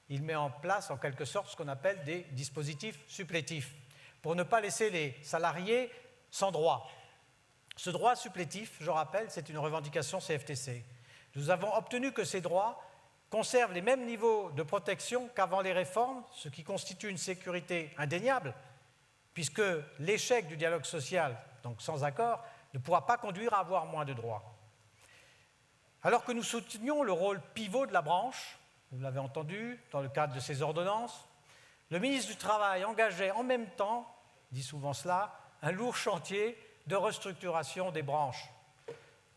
il met en place en quelque sorte ce qu'on appelle des dispositifs supplétifs pour ne pas laisser les salariés sans droit. Ce droit supplétif, je rappelle, c'est une revendication CFTC. Nous avons obtenu que ces droits conservent les mêmes niveaux de protection qu'avant les réformes, ce qui constitue une sécurité indéniable, puisque l'échec du dialogue social, donc sans accord, ne pourra pas conduire à avoir moins de droits. Alors que nous soutenions le rôle pivot de la branche, vous l'avez entendu, dans le cadre de ces ordonnances, le ministre du Travail engageait en même temps, dit souvent cela, un lourd chantier de restructuration des branches.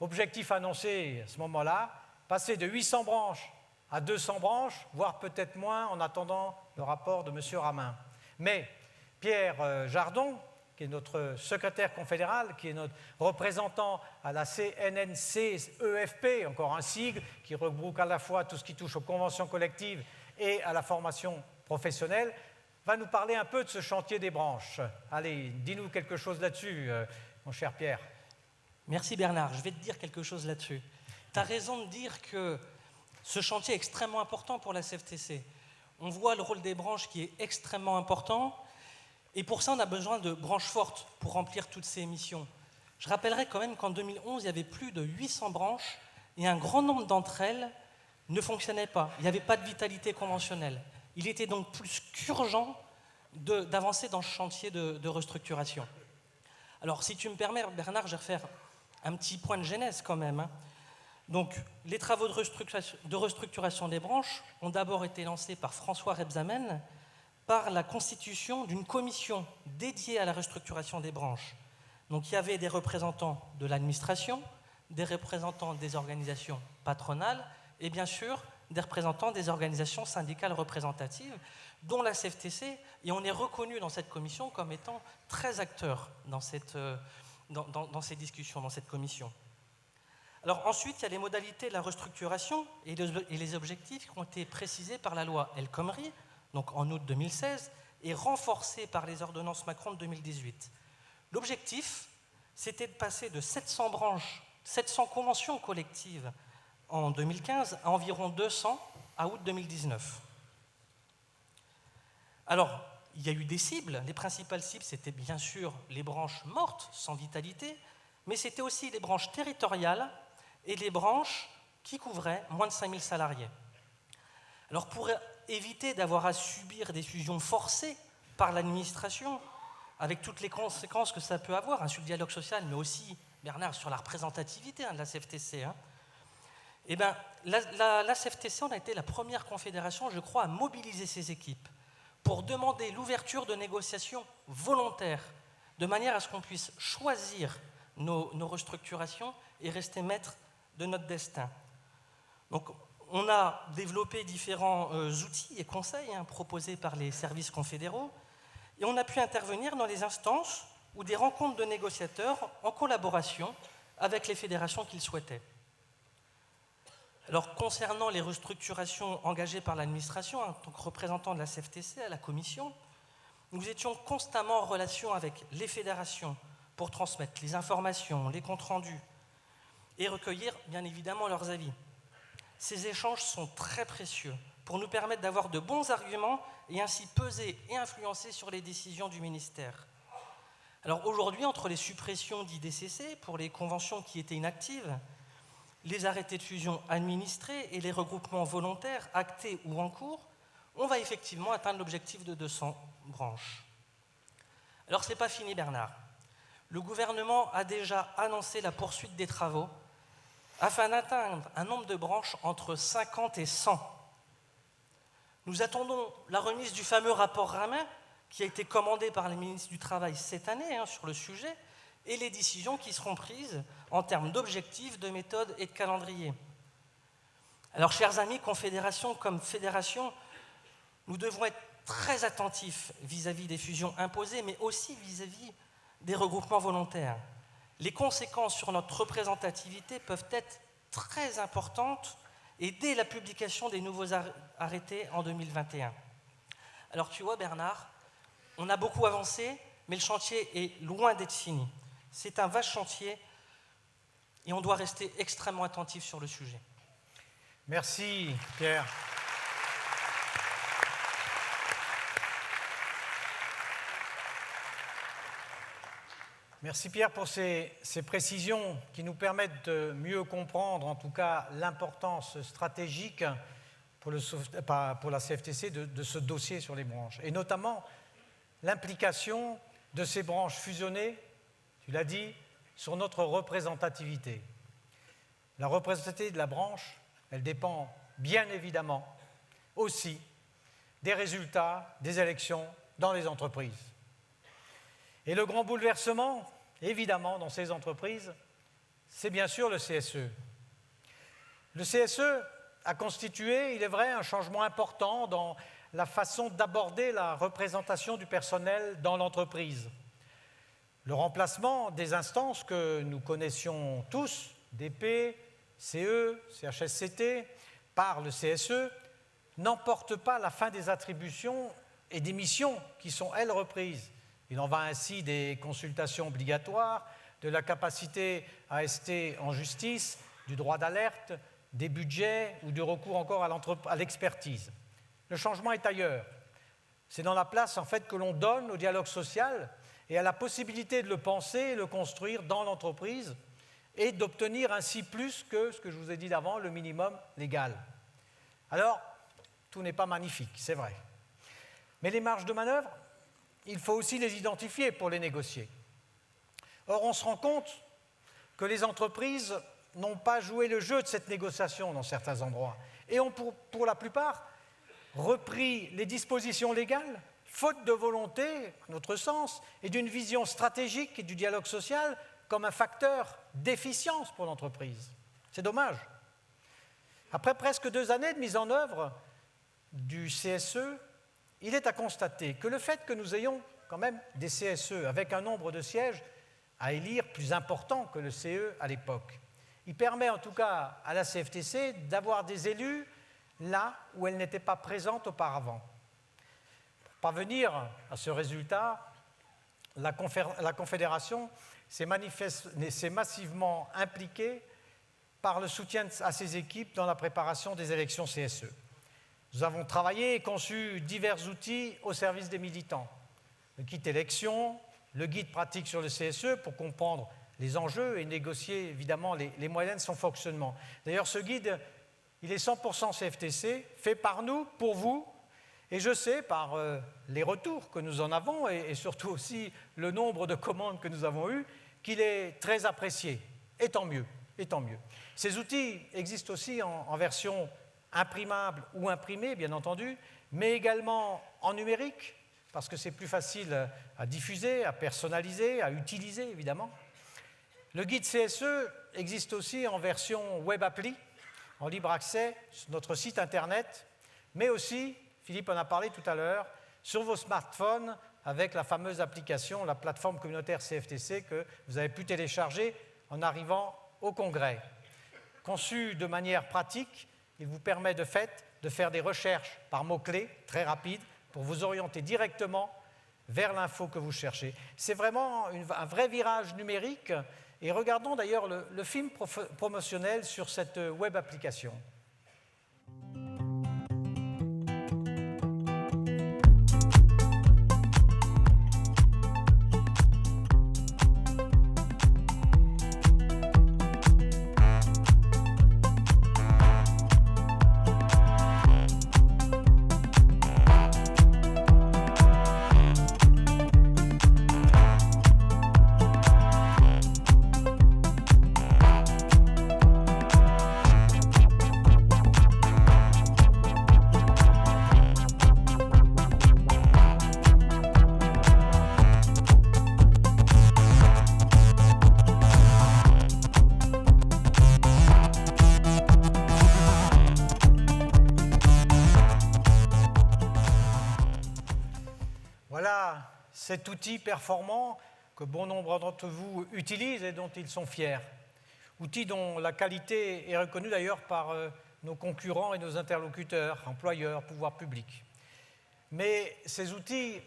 Objectif annoncé à ce moment-là, passer de 800 branches à 200 branches, voire peut-être moins en attendant le rapport de M. Ramin. Mais Pierre Jardon, qui est notre secrétaire confédéral, qui est notre représentant à la CNNC-EFP, encore un sigle, qui regroupe à la fois tout ce qui touche aux conventions collectives et à la formation professionnelle, va nous parler un peu de ce chantier des branches. Allez, dis-nous quelque chose là-dessus, mon cher Pierre. Merci Bernard, je vais te dire quelque chose là-dessus. Tu as raison de dire que ce chantier est extrêmement important pour la CFTC. On voit le rôle des branches qui est extrêmement important, et pour ça on a besoin de branches fortes pour remplir toutes ces missions. Je rappellerai quand même qu'en 2011, il y avait plus de 800 branches, et un grand nombre d'entre elles ne fonctionnaient pas. Il n'y avait pas de vitalité conventionnelle. Il était donc plus qu'urgent d'avancer dans ce chantier de restructuration. Alors, si tu me permets, Bernard, je vais refaire un petit point de genèse quand même. Donc, les travaux de restructuration des branches ont d'abord été lancés par François Rebsamen par la constitution d'une commission dédiée à la restructuration des branches. Donc, il y avait des représentants de l'administration, des représentants des organisations patronales et bien sûr des représentants des organisations syndicales représentatives, dont la CFTC, et on est reconnu dans cette commission comme étant très acteurs dans ces discussions, dans cette commission. Alors ensuite, il y a les modalités de la restructuration et les objectifs qui ont été précisés par la loi El Khomri, donc en août 2016, et renforcés par les ordonnances Macron de 2018. L'objectif, c'était de passer de 700 branches 700 conventions collectives en 2015 à environ 200 à août 2019. Alors, il y a eu des cibles. Les principales cibles, c'était bien sûr les branches mortes, sans vitalité, mais c'était aussi les branches territoriales et les branches qui couvraient moins de 5000 salariés. Alors, pour éviter d'avoir à subir des fusions forcées par l'administration, avec toutes les conséquences que ça peut avoir sur le dialogue social, mais aussi, Bernard, sur la représentativité de la CFTC, eh bien, la CFTC, on a été la première confédération, je crois, à mobiliser ses équipes pour demander l'ouverture de négociations volontaires, de manière à ce qu'on puisse choisir nos restructurations et rester maître de notre destin. Donc, on a développé différents outils et conseils proposés par les services confédéraux, et on a pu intervenir dans les instances ou des rencontres de négociateurs en collaboration avec les fédérations qu'ils souhaitaient. Alors, concernant les restructurations engagées par l'administration, en tant que représentant de la CFTC à la Commission, nous étions constamment en relation avec les fédérations pour transmettre les informations, les comptes rendus et recueillir, bien évidemment, leurs avis. Ces échanges sont très précieux pour nous permettre d'avoir de bons arguments et ainsi peser et influencer sur les décisions du ministère. Alors aujourd'hui, entre les suppressions d'IDCC pour les conventions qui étaient inactives, les arrêtés de fusion administrés et les regroupements volontaires actés ou en cours, on va effectivement atteindre l'objectif de 200 branches. Alors ce n'est pas fini, Bernard. Le gouvernement a déjà annoncé la poursuite des travaux afin d'atteindre un nombre de branches entre 50 et 100. Nous attendons la remise du fameux rapport Ramin qui a été commandé par le ministre du Travail cette année sur le sujet et les décisions qui seront prises en termes d'objectifs, de méthodes et de calendrier. Alors, chers amis, confédération comme fédération, nous devons être très attentifs vis-à-vis des fusions imposées, mais aussi vis-à-vis des regroupements volontaires. Les conséquences sur notre représentativité peuvent être très importantes et dès la publication des nouveaux arrêtés en 2021. Alors tu vois Bernard, on a beaucoup avancé, mais le chantier est loin d'être fini. C'est un vaste chantier et on doit rester extrêmement attentif sur le sujet. Merci Pierre. Merci Pierre pour ces précisions qui nous permettent de mieux comprendre en tout cas l'importance stratégique pour la CFTC de ce dossier sur les branches et notamment l'implication de ces branches fusionnées, tu l'as dit, sur notre représentativité. La représentativité de la branche, elle dépend bien évidemment aussi des résultats des élections dans les entreprises. Et le grand bouleversement, évidemment, dans ces entreprises, c'est bien sûr le CSE. Le CSE a constitué, il est vrai, un changement important dans la façon d'aborder la représentation du personnel dans l'entreprise. Le remplacement des instances que nous connaissions tous, DP, CE, CHSCT, par le CSE, n'emporte pas la fin des attributions et des missions qui sont, elles, reprises. Il en va ainsi des consultations obligatoires, de la capacité à rester en justice, du droit d'alerte, des budgets ou du recours encore à l'expertise. Le changement est ailleurs. C'est dans la place en fait, que l'on donne au dialogue social et à la possibilité de le penser et le construire dans l'entreprise et d'obtenir ainsi plus que ce que je vous ai dit d'avant, le minimum légal. Alors, tout n'est pas magnifique, c'est vrai. Mais les marges de manœuvre, il faut aussi les identifier pour les négocier. Or, on se rend compte que les entreprises n'ont pas joué le jeu de cette négociation dans certains endroits et ont pour la plupart repris les dispositions légales, faute de volonté, à notre sens, et d'une vision stratégique et du dialogue social comme un facteur d'efficience pour l'entreprise. C'est dommage. Après presque 2 années de mise en œuvre du CSE, il est à constater que le fait que nous ayons quand même des CSE avec un nombre de sièges à élire plus important que le CE à l'époque, il permet en tout cas à la CFTC d'avoir des élus là où elle n'était pas présente auparavant. Pour parvenir à ce résultat, la Confédération s'est massivement impliquée par le soutien à ses équipes dans la préparation des élections CSE. Nous avons travaillé et conçu divers outils au service des militants. Le kit élection, le guide pratique sur le CSE pour comprendre les enjeux et négocier évidemment les moyens de son fonctionnement. D'ailleurs, ce guide, il est 100% CFTC, fait par nous, pour vous, et je sais par les retours que nous en avons et surtout aussi le nombre de commandes que nous avons eues qu'il est très apprécié, et tant mieux, et tant mieux. Ces outils existent aussi en version imprimable ou imprimée, bien entendu, mais également en numérique, parce que c'est plus facile à diffuser, à personnaliser, à utiliser, évidemment. Le guide CSE existe aussi en version web appli, en libre accès sur notre site internet, mais aussi, Philippe en a parlé tout à l'heure, sur vos smartphones avec la fameuse application, la plateforme communautaire CFTC que vous avez pu télécharger en arrivant au Congrès. Conçu de manière pratique, il vous permet de fait de faire des recherches par mots-clés très rapides pour vous orienter directement vers l'info que vous cherchez. C'est vraiment un vrai virage numérique et regardons d'ailleurs le film promotionnel sur cette web application. Cet outil performant que bon nombre d'entre vous utilisent et dont ils sont fiers. Outil dont la qualité est reconnue d'ailleurs par nos concurrents et nos interlocuteurs, employeurs, pouvoirs publics. Mais ces outils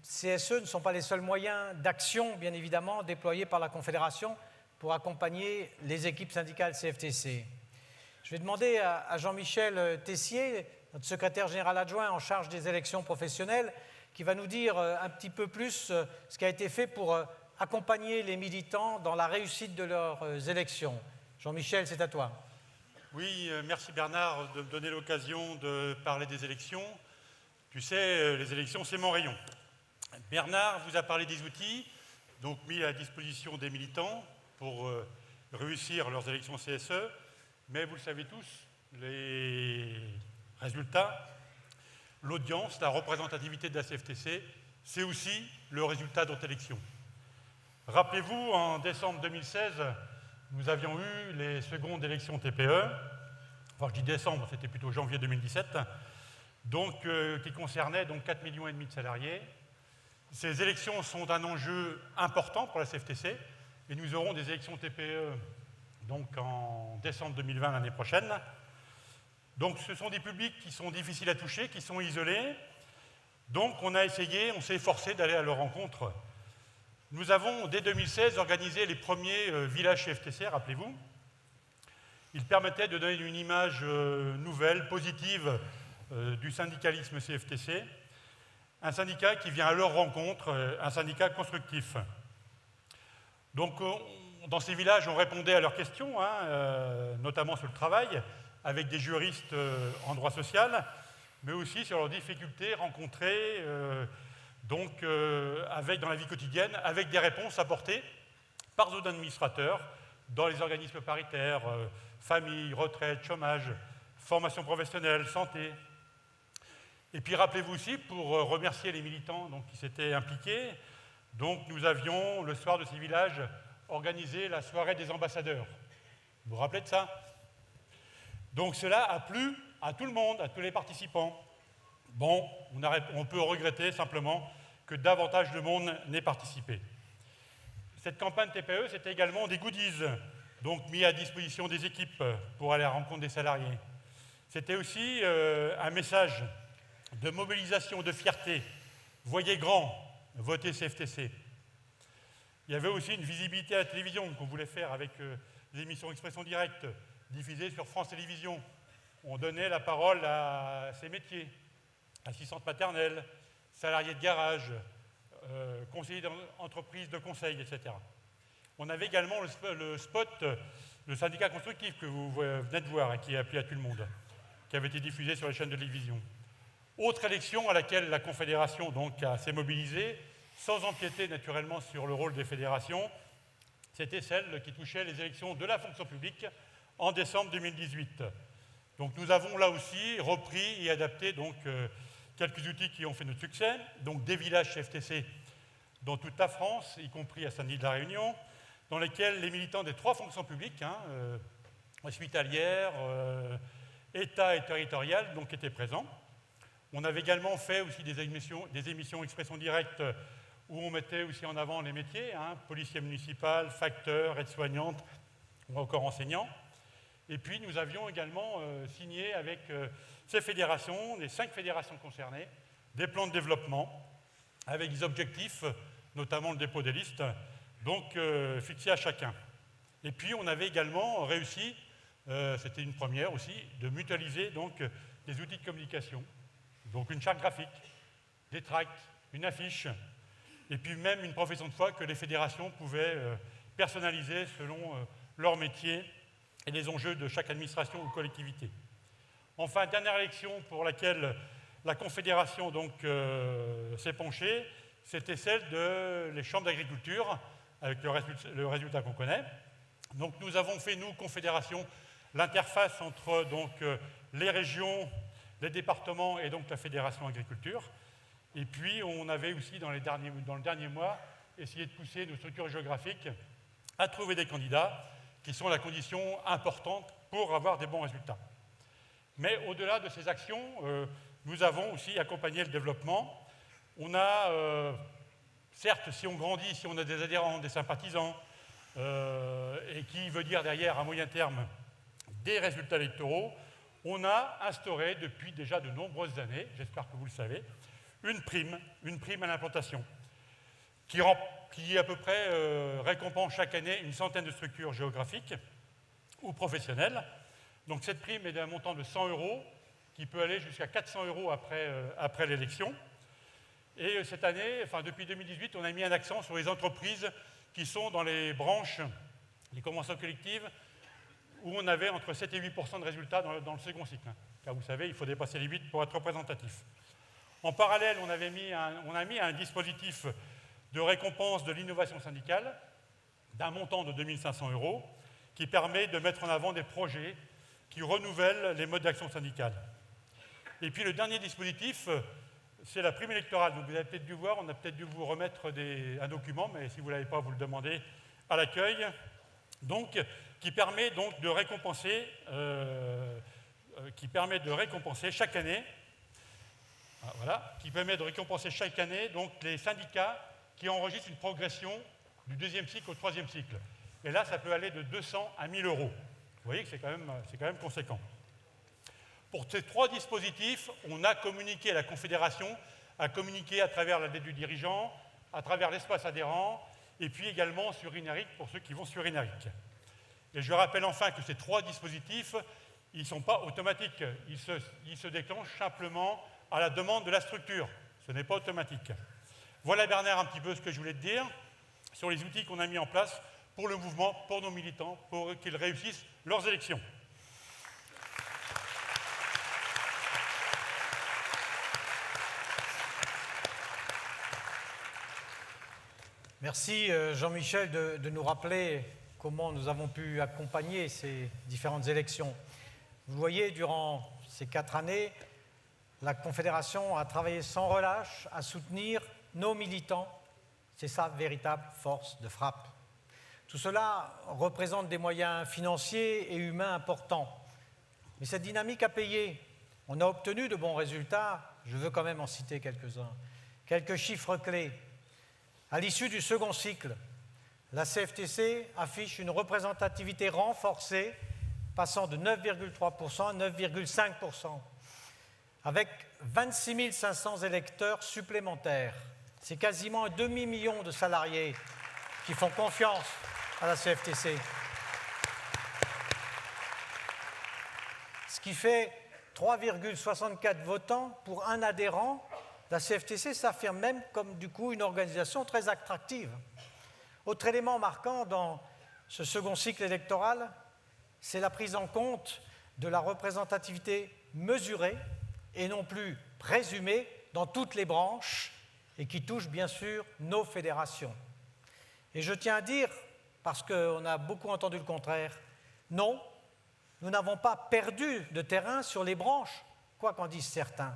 CSE ne sont pas les seuls moyens d'action, bien évidemment, déployés par la Confédération pour accompagner les équipes syndicales CFTC. Je vais demander à Jean-Michel Tessier, notre secrétaire général adjoint en charge des élections professionnelles, qui va nous dire un petit peu plus ce qui a été fait pour accompagner les militants dans la réussite de leurs élections. Jean-Michel, c'est à toi. Oui, merci Bernard de me donner l'occasion de parler des élections. Tu sais, les élections, c'est mon rayon. Bernard vous a parlé des outils, donc mis à disposition des militants pour réussir leurs élections CSE, mais vous le savez tous, les résultats, l'audience, la représentativité de la CFTC, c'est aussi le résultat de notre élection. Rappelez-vous, en décembre 2016, nous avions eu les secondes élections TPE, enfin je dis décembre, c'était plutôt janvier 2017, donc, qui concernaient donc 4,5 millions de salariés. Ces élections sont un enjeu important pour la CFTC, et nous aurons des élections TPE donc en décembre 2020, l'année prochaine. Donc ce sont des publics qui sont difficiles à toucher, qui sont isolés. Donc on s'est efforcé d'aller à leur rencontre. Nous avons, dès 2016, organisé les premiers villages CFTC, rappelez-vous. Ils permettaient de donner une image nouvelle, positive du syndicalisme CFTC. Un syndicat qui vient à leur rencontre, un syndicat constructif. Donc dans ces villages, on répondait à leurs questions, notamment sur le travail, avec des juristes en droit social, mais aussi sur leurs difficultés rencontrées dans la vie quotidienne, avec des réponses apportées par nos administrateurs dans les organismes paritaires, famille, retraite, chômage, formation professionnelle, santé. Et puis rappelez-vous aussi, pour remercier les militants qui s'étaient impliqués, nous avions, le soir de ces villages, organisé la soirée des ambassadeurs. Vous vous rappelez de ça ? Donc cela a plu à tout le monde, à tous les participants. Bon, on peut regretter simplement que davantage de monde n'ait participé. Cette campagne TPE, c'était également des goodies, donc mis à disposition des équipes pour aller à la rencontre des salariés. C'était aussi un message de mobilisation, de fierté. Voyez grand, votez CFTC. Il y avait aussi une visibilité à la télévision qu'on voulait faire avec des émissions Expression Directe diffusées sur France Télévisions. On donnait la parole à ces métiers, assistantes maternelles, salariés de garage, conseillers d'entreprise de conseil, etc. On avait également le spot, le syndicat constructif que vous venez de voir et qui a plu à tout le monde, qui avait été diffusé sur les chaînes de télévision. Autre élection à laquelle la Confédération donc s'est mobilisée, sans empiéter naturellement sur le rôle des fédérations, c'était celle qui touchait les élections de la fonction publique en décembre 2018. Donc nous avons là aussi repris et adapté donc, quelques outils qui ont fait notre succès, donc des villages CFTC dans toute la France, y compris à Saint-Denis-de-la-Réunion, dans lesquels les militants des 3 fonctions publiques, hospitalière, État et territoriale, donc étaient présents. On avait également fait aussi des émissions Expression Directe où on mettait aussi en avant les métiers, policier municipal, facteur, aide-soignante ou encore enseignant. Et puis nous avions également signé avec ces fédérations, les 5 fédérations concernées, des plans de développement avec des objectifs, notamment le dépôt des listes, donc fixés à chacun. Et puis on avait également réussi, c'était une première aussi, de mutualiser donc, des outils de communication, donc une charte graphique, des tracts, une affiche, et puis même une profession de foi que les fédérations pouvaient personnaliser selon leur métier et les enjeux de chaque administration ou collectivité. Enfin, dernière élection pour laquelle la Confédération donc, s'est penchée, c'était celle des chambres d'agriculture, avec le résultat qu'on connaît. Donc nous avons fait, nous, Confédération, l'interface entre donc, les régions, les départements et donc la Fédération Agriculture. Et puis on avait aussi, dans le dernier mois, essayé de pousser nos structures géographiques à trouver des candidats qui sont la condition importante pour avoir des bons résultats. Mais au-delà de ces actions, nous avons aussi accompagné le développement. On a, certes, si on grandit, si on a des adhérents, des sympathisants, et qui veut dire derrière, à moyen terme, des résultats électoraux, on a instauré depuis déjà de nombreuses années, j'espère que vous le savez, une prime à l'implantation, qui à peu près récompense chaque année une centaine de structures géographiques ou professionnelles. Donc cette prime est d'un montant de 100 €, qui peut aller jusqu'à 400 € après l'élection. Et cette année, enfin depuis 2018, on a mis un accent sur les entreprises qui sont dans les branches, les conventions collectives, où on avait entre 7 et 8% de résultats dans le second cycle. Car vous savez, il faut dépasser les 8 pour être représentatif. En parallèle, on a mis un dispositif de récompense de l'innovation syndicale d'un montant de 2 500 € qui permet de mettre en avant des projets qui renouvellent les modes d'action syndicale. Et puis le dernier dispositif, c'est la prime électorale. Donc vous avez peut-être dû voir, on a peut-être dû vous remettre un document, mais si vous ne l'avez pas, vous le demandez à l'accueil. Donc, qui permet donc de récompenser chaque année, donc les syndicats qui enregistrent une progression du 2e cycle au 3e cycle. Et là, ça peut aller de 200 à 1 000 €. Vous voyez que c'est quand même conséquent. Pour ces 3 dispositifs, on a communiqué, la Confédération a communiqué à travers la lettre du dirigeant, à travers l'espace adhérent, et puis également sur Inaric, pour ceux qui vont sur Inaric. Et je rappelle enfin que ces 3 dispositifs, ils ne sont pas automatiques. Ils se déclenchent simplement à la demande de la structure. Ce n'est pas automatique. Voilà, Bernard, un petit peu ce que je voulais te dire sur les outils qu'on a mis en place pour le mouvement, pour nos militants, pour qu'ils réussissent leurs élections. Merci Jean-Michel de nous rappeler comment nous avons pu accompagner ces différentes élections. Vous voyez, durant ces 4 années, la Confédération a travaillé sans relâche à soutenir nos militants. C'est sa véritable force de frappe. Tout cela représente des moyens financiers et humains importants. Mais cette dynamique a payé. On a obtenu de bons résultats. Je veux quand même en citer quelques-uns. Quelques chiffres clés. À l'issue du second cycle, la CFTC affiche une représentativité renforcée, passant de 9,3% à 9,5%, avec 26 500 électeurs supplémentaires. C'est quasiment un demi-million de salariés qui font confiance à la CFTC. Ce qui fait 3,64 votants pour un adhérent. La CFTC s'affirme même comme du coup une organisation très attractive. Autre élément marquant dans ce second cycle électoral, c'est la prise en compte de la représentativité mesurée et non plus présumée dans toutes les branches et qui touche bien sûr nos fédérations. Et je tiens à dire, parce qu'on a beaucoup entendu le contraire, non, nous n'avons pas perdu de terrain sur les branches, quoi qu'en disent certains.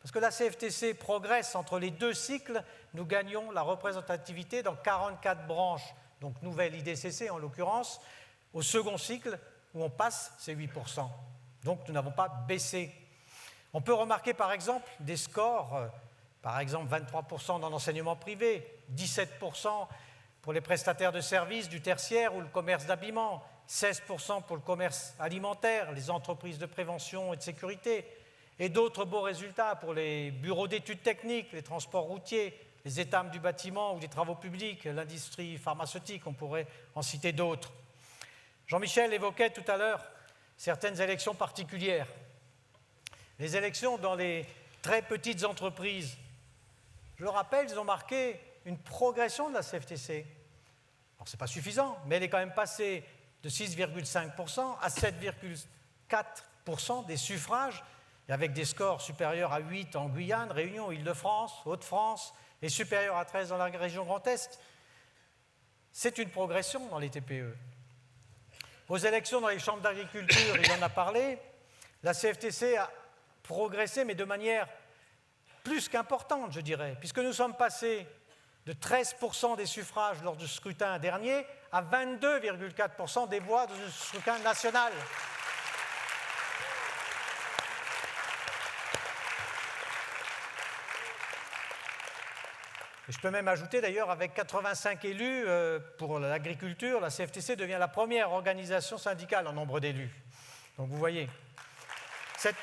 Parce que la CFTC progresse entre les deux cycles, nous gagnons la représentativité dans 44 branches, donc nouvelle IDCC en l'occurrence, au second cycle où on passe ces 8%. Donc nous n'avons pas baissé. On peut remarquer par exemple des scores, par exemple 23% dans l'enseignement privé, 17% pour les prestataires de services du tertiaire ou le commerce d'habillement, 16% pour le commerce alimentaire, les entreprises de prévention et de sécurité, et d'autres beaux résultats pour les bureaux d'études techniques, les transports routiers, les étames du bâtiment ou des travaux publics, l'industrie pharmaceutique, on pourrait en citer d'autres. Jean-Michel évoquait tout à l'heure certaines élections particulières. Les élections dans les très petites entreprises, je le rappelle, ils ont marqué une progression de la CFTC. Alors, ce n'est pas suffisant, mais elle est quand même passée de 6,5% à 7,4% des suffrages, et avec des scores supérieurs à 8 en Guyane, Réunion, Île-de-France, Hauts-de-France, et supérieurs à 13 dans la région Grand Est. C'est une progression dans les TPE. Aux élections dans les chambres d'agriculture, il en a parlé, la CFTC a progressé, mais de manière plus qu'importante, je dirais, puisque nous sommes passés de 13% des suffrages lors du scrutin dernier à 22,4% des voix du scrutin national. Et je peux même ajouter d'ailleurs, avec 85 élus pour l'agriculture, la CFTC devient la première organisation syndicale en nombre d'élus. Donc vous voyez, cette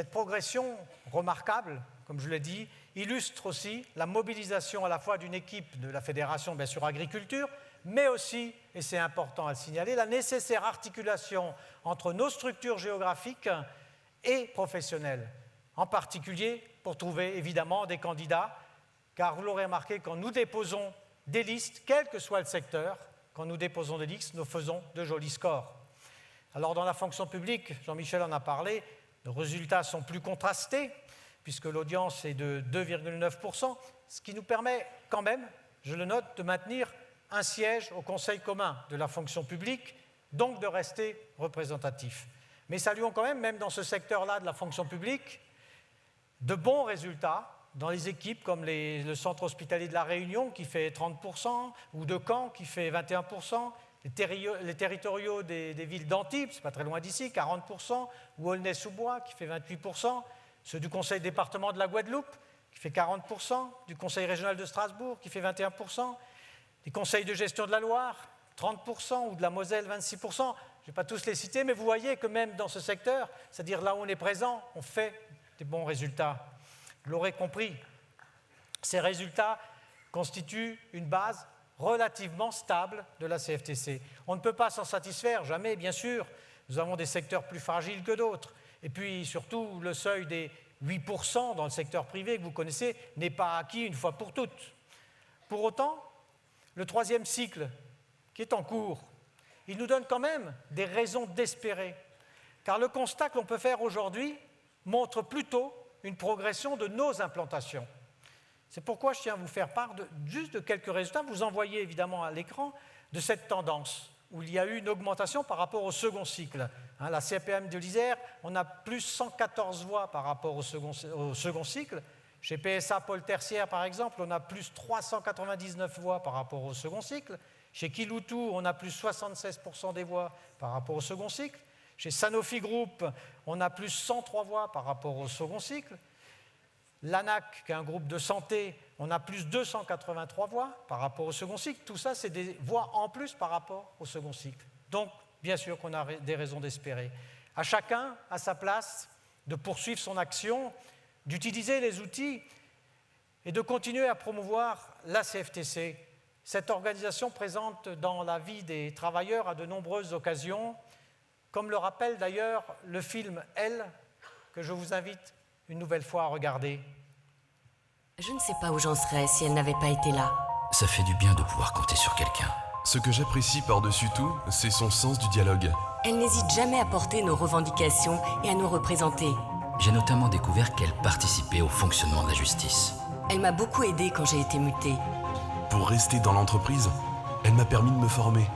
progression remarquable, comme je l'ai dit, illustre aussi la mobilisation à la fois d'une équipe de la Fédération, bien sûr, agriculture, mais aussi, et c'est important à le signaler, la nécessaire articulation entre nos structures géographiques et professionnelles, en particulier pour trouver évidemment des candidats, car vous l'aurez remarqué, quand nous déposons des listes, quel que soit le secteur, quand nous déposons des listes, nous faisons de jolis scores. Alors dans la fonction publique, Jean-Michel en a parlé, les résultats sont plus contrastés, puisque l'audience est de 2,9%, ce qui nous permet quand même, je le note, de maintenir un siège au Conseil commun de la fonction publique, donc de rester représentatif. Mais saluons quand même dans ce secteur-là de la fonction publique, de bons résultats dans les équipes comme le centre hospitalier de la Réunion qui fait 30%, ou de Caen qui fait 21%, les territoriaux des villes d'Antibes, c'est pas très loin d'ici, 40%, ou Aulnay-sous-Bois qui fait 28%, ceux du conseil département de la Guadeloupe qui fait 40%, du conseil régional de Strasbourg qui fait 21%, des conseils de gestion de la Loire, 30%, ou de la Moselle, 26%. Je ne vais pas tous les citer, mais vous voyez que même dans ce secteur, c'est-à-dire là où on est présent, on fait des bons résultats. Vous l'aurez compris, ces résultats constituent une base relativement stable de la CFTC. On ne peut pas s'en satisfaire, jamais, bien sûr. Nous avons des secteurs plus fragiles que d'autres. Et puis, surtout, le seuil des 8% dans le secteur privé que vous connaissez n'est pas acquis une fois pour toutes. Pour autant, le troisième cycle, qui est en cours, il nous donne quand même des raisons d'espérer. Car le constat que l'on peut faire aujourd'hui montre plutôt une progression de nos implantations. C'est pourquoi je tiens à vous faire part juste de quelques résultats. Vous en voyez évidemment à l'écran de cette tendance où il y a eu une augmentation par rapport au second cycle. La CPM de l'Isère, on a plus 114 voix par rapport au second cycle. Chez PSA Pôle Tertiaire, par exemple, on a plus 399 voix par rapport au second cycle. Chez Kiloutou, on a plus 76% des voix par rapport au second cycle. Chez Sanofi Group, on a plus 103 voix par rapport au second cycle. L'ANAC, qui est un groupe de santé, on a plus 283 voix par rapport au second cycle. Tout ça, c'est des voix en plus par rapport au second cycle. Donc, bien sûr qu'on a des raisons d'espérer. À chacun, à sa place, de poursuivre son action, d'utiliser les outils et de continuer à promouvoir la CFTC, cette organisation présente dans la vie des travailleurs à de nombreuses occasions, comme le rappelle d'ailleurs le film « Elle » que je vous invite une nouvelle fois à regarder. Je ne sais pas où j'en serais si elle n'avait pas été là. Ça fait du bien de pouvoir compter sur quelqu'un. Ce que j'apprécie par-dessus tout, c'est son sens du dialogue. Elle n'hésite jamais à porter nos revendications et à nous représenter. J'ai notamment découvert qu'elle participait au fonctionnement de la justice. Elle m'a beaucoup aidée quand j'ai été mutée. Pour rester dans l'entreprise, elle m'a permis de me former.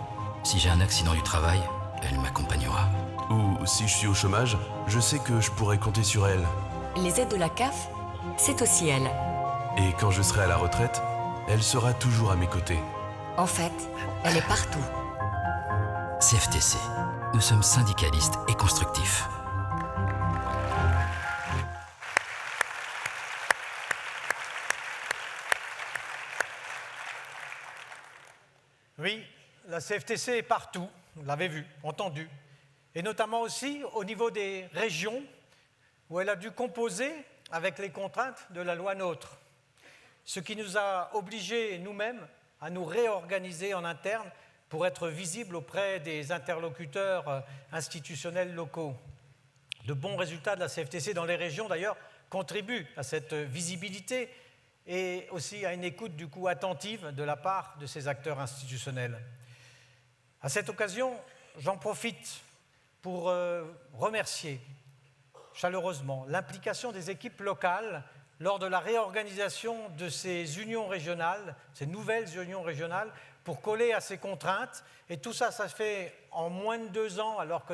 Si j'ai un accident du travail, elle m'accompagnera. Ou si je suis au chômage, je sais que je pourrai compter sur elle. Les aides de la CAF, c'est aussi elle. Et quand je serai à la retraite, elle sera toujours à mes côtés. En fait, elle est partout. CFTC, nous sommes syndicalistes et constructifs. Oui, la CFTC est partout, vous l'avez vu, entendu, et notamment aussi au niveau des régions où elle a dû composer avec les contraintes de la loi NOTRe, ce qui nous a obligés nous-mêmes à nous réorganiser en interne pour être visibles auprès des interlocuteurs institutionnels locaux. De bons résultats de la CFTC dans les régions, d'ailleurs, contribuent à cette visibilité et aussi à une écoute du coup attentive de la part de ces acteurs institutionnels. À cette occasion, j'en profite pour remercier chaleureusement l'implication des équipes locales lors de la réorganisation de ces unions régionales, ces nouvelles unions régionales, pour coller à ces contraintes. Et tout ça, ça se fait en moins de 2 ans, alors que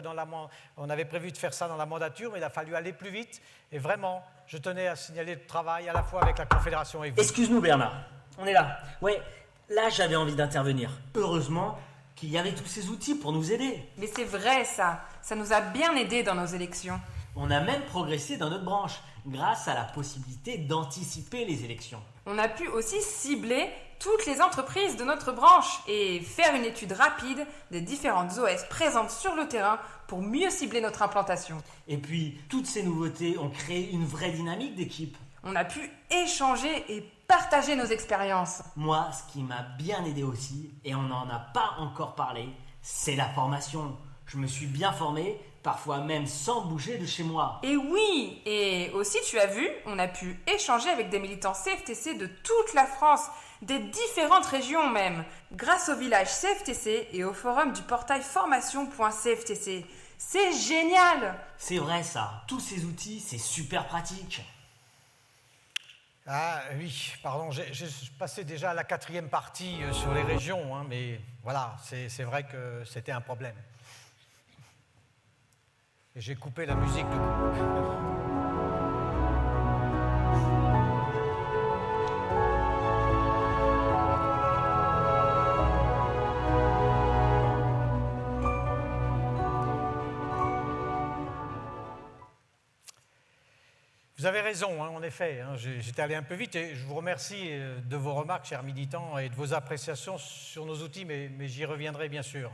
on avait prévu de faire ça dans la mandature, mais il a fallu aller plus vite. Et vraiment, je tenais à signaler le travail à la fois avec la Confédération et vous. Excuse-nous Bernard, on est là. Ouais, là j'avais envie d'intervenir. Heureusement qu'il y avait tous ces outils pour nous aider. Mais c'est vrai ça nous a bien aidés dans nos élections. On a même progressé dans notre branche, grâce à la possibilité d'anticiper les élections. On a pu aussi cibler toutes les entreprises de notre branche et faire une étude rapide des différentes OS présentes sur le terrain pour mieux cibler notre implantation. Et puis, toutes ces nouveautés ont créé une vraie dynamique d'équipe. On a pu échanger et partager nos expériences. Moi, ce qui m'a bien aidé aussi, et on n'en a pas encore parlé, c'est la formation. Je me suis bien formé, parfois même sans bouger de chez moi. Et oui, et aussi tu as vu, on a pu échanger avec des militants CFTC de toute la France, des différentes régions même, grâce au village CFTC et au forum du portail formation.cftc. C'est génial! C'est vrai ça, tous ces outils, c'est super pratique. Ah oui, pardon, j'ai passé déjà à la 4e partie sur les régions, hein, mais voilà, c'est vrai que c'était un problème. Et j'ai coupé la musique du coup. Vous avez raison, hein, en effet, hein, j'étais allé un peu vite et je vous remercie de vos remarques, chers militants, et de vos appréciations sur nos outils, mais j'y reviendrai bien sûr.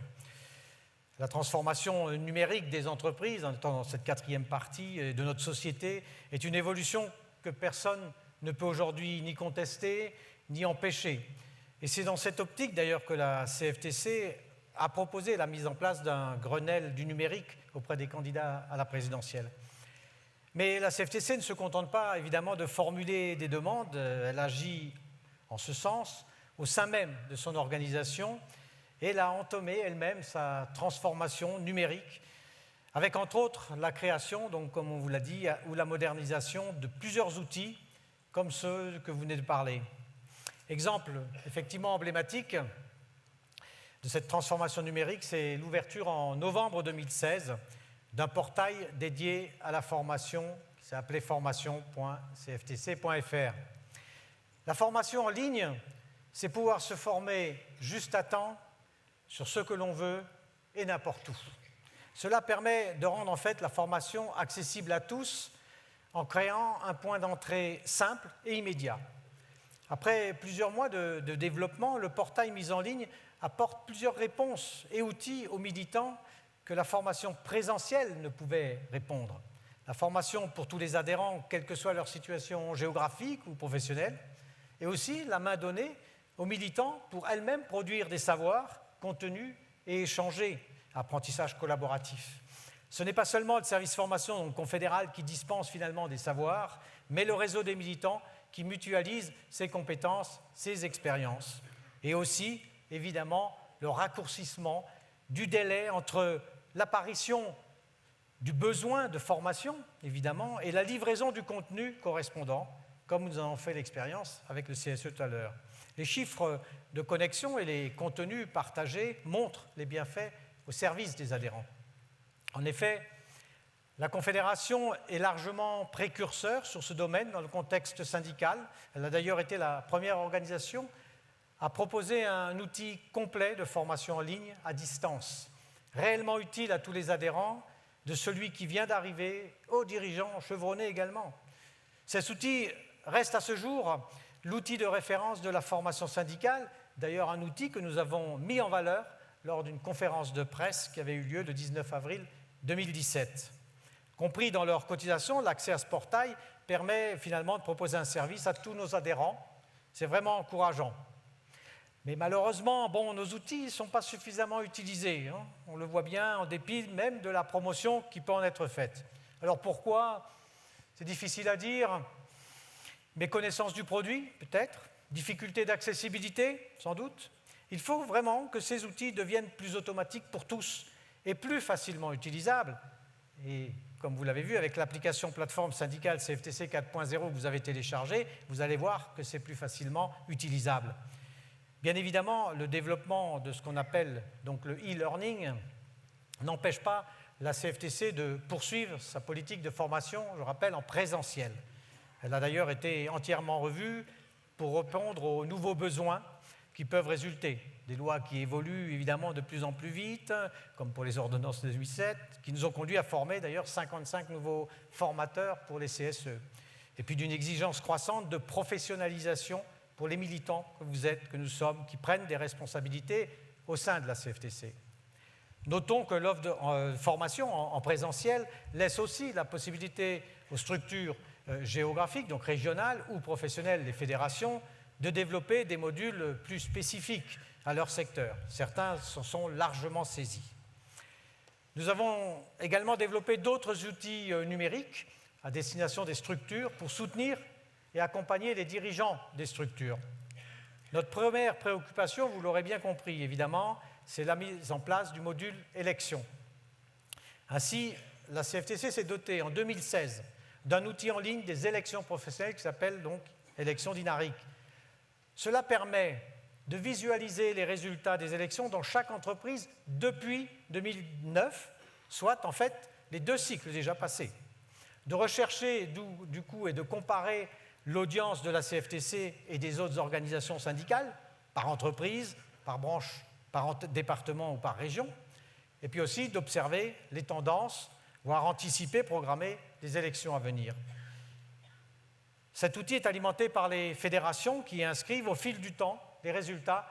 La transformation numérique des entreprises, dans cette 4e partie de notre société, est une évolution que personne ne peut aujourd'hui ni contester, ni empêcher. Et c'est dans cette optique d'ailleurs que la CFTC a proposé la mise en place d'un Grenelle du numérique auprès des candidats à la présidentielle. Mais la CFTC ne se contente pas évidemment de formuler des demandes, elle agit en ce sens au sein même de son organisation et elle a entamé elle-même sa transformation numérique avec entre autres la création, donc, comme on vous l'a dit, ou la modernisation de plusieurs outils comme ceux que vous venez de parler. Exemple effectivement emblématique de cette transformation numérique, c'est l'ouverture en novembre 2016 d'un portail dédié à la formation qui s'est appelé formation.cftc.fr. La formation en ligne, c'est pouvoir se former juste à temps sur ce que l'on veut et n'importe où. Cela permet de rendre en fait la formation accessible à tous en créant un point d'entrée simple et immédiat. Après plusieurs mois de développement, le portail mis en ligne apporte plusieurs réponses et outils aux militants que la formation présentielle ne pouvait répondre. La formation pour tous les adhérents, quelle que soit leur situation géographique ou professionnelle, et aussi la main donnée aux militants pour elles-mêmes produire des savoirs, contenus et échanger, apprentissage collaboratif. Ce n'est pas seulement le service formation donc confédéral qui dispense finalement des savoirs, mais le réseau des militants qui mutualise ses compétences, ses expériences. Et aussi, évidemment, le raccourcissement du délai entre l'apparition du besoin de formation, évidemment, et la livraison du contenu correspondant, comme nous en avons fait l'expérience avec le CSE tout à l'heure. Les chiffres de connexion et les contenus partagés montrent les bienfaits au service des adhérents. En effet, la Confédération est largement précurseur sur ce domaine dans le contexte syndical. Elle a d'ailleurs été la première organisation à proposer un outil complet de formation en ligne à distance, réellement utile à tous les adhérents, de celui qui vient d'arriver aux dirigeants chevronnés également. Cet outil reste à ce jour l'outil de référence de la formation syndicale, d'ailleurs un outil que nous avons mis en valeur lors d'une conférence de presse qui avait eu lieu le 19 avril 2017. Compris dans leur cotisation, l'accès à ce portail permet finalement de proposer un service à tous nos adhérents. C'est vraiment encourageant. Mais malheureusement, nos outils ne sont pas suffisamment utilisés. On le voit bien en dépit même de la promotion qui peut en être faite. Alors pourquoi? C'est difficile à dire. Méconnaissance du produit, peut-être. Difficulté d'accessibilité, sans doute. Il faut vraiment que ces outils deviennent plus automatiques pour tous et plus facilement utilisables. Et comme vous l'avez vu, avec l'application plateforme syndicale CFTC 4.0 que vous avez téléchargée, vous allez voir que c'est plus facilement utilisable. Bien évidemment, le développement de ce qu'on appelle donc le e-learning n'empêche pas la CFTC de poursuivre sa politique de formation, je rappelle, en présentiel. Elle a d'ailleurs été entièrement revue pour répondre aux nouveaux besoins qui peuvent résulter. Des lois qui évoluent évidemment de plus en plus vite, comme pour les ordonnances de 2007, qui nous ont conduit à former d'ailleurs 55 nouveaux formateurs pour les CSE. Et puis d'une exigence croissante de professionnalisation pour les militants que vous êtes, que nous sommes, qui prennent des responsabilités au sein de la CFTC. Notons que l'offre de formation en présentiel laisse aussi la possibilité aux structures géographiques, donc régionales ou professionnelles, les fédérations, de développer des modules plus spécifiques à leur secteur. Certains s'en sont largement saisis. Nous avons également développé d'autres outils numériques à destination des structures pour soutenir et accompagner les dirigeants des structures. Notre première préoccupation, vous l'aurez bien compris évidemment, c'est la mise en place du module élection. Ainsi, la CFTC s'est dotée en 2016 d'un outil en ligne des élections professionnelles qui s'appelle donc élection dynamique. Cela permet de visualiser les résultats des élections dans chaque entreprise depuis 2009, soit en fait les 2 cycles déjà passés. De rechercher du coup et de comparer l'audience de la CFTC et des autres organisations syndicales, par entreprise, par branche, par département ou par région, et puis aussi d'observer les tendances, voire anticiper, programmer les élections à venir. Cet outil est alimenté par les fédérations qui inscrivent au fil du temps les résultats.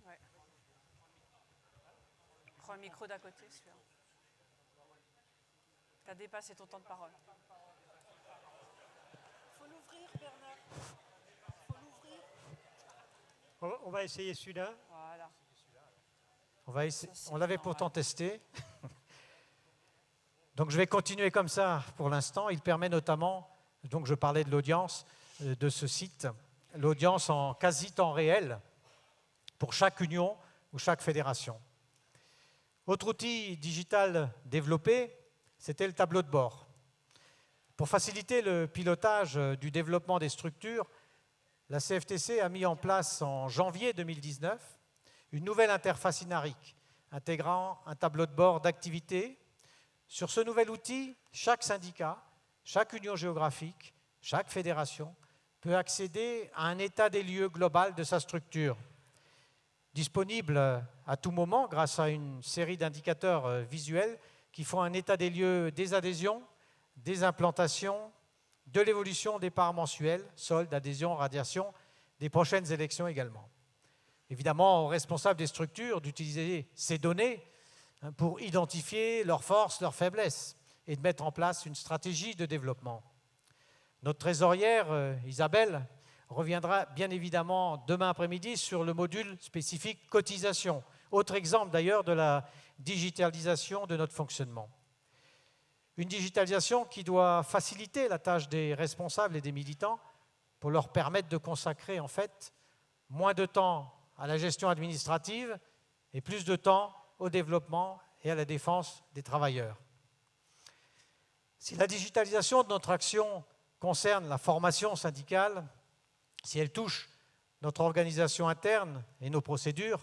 Ouais. Prends le micro d'à côté, celui-là. Tu as dépassé ton temps de parole. Faut l'ouvrir, Bernard. Faut l'ouvrir. On va essayer celui-là. Voilà. On l'avait pourtant testé. Donc je vais continuer comme ça pour l'instant. Il permet notamment, donc je parlais de l'audience de ce site, l'audience en quasi temps réel pour chaque union ou chaque fédération. Autre outil digital développé, c'était le tableau de bord. Pour faciliter le pilotage du développement des structures, la CFTC a mis en place en janvier 2019 une nouvelle interface inarique intégrant un tableau de bord d'activités. Sur ce nouvel outil, chaque syndicat, chaque union géographique, chaque fédération peut accéder à un état des lieux global de sa structure. Disponible à tout moment grâce à une série d'indicateurs visuels qui font un état des lieux des adhésions, des implantations, de l'évolution des parts mensuelles, soldes, adhésions, radiations, des prochaines élections également. Évidemment, aux responsables des structures d'utiliser ces données pour identifier leurs forces, leurs faiblesses, et de mettre en place une stratégie de développement. Notre trésorière, Isabelle, reviendra bien évidemment demain après-midi sur le module spécifique cotisation. Autre exemple d'ailleurs de la digitalisation de notre fonctionnement. Une digitalisation qui doit faciliter la tâche des responsables et des militants pour leur permettre de consacrer en fait moins de temps à la gestion administrative et plus de temps au développement et à la défense des travailleurs. Si la digitalisation de notre action concerne la formation syndicale, si elle touche notre organisation interne et nos procédures,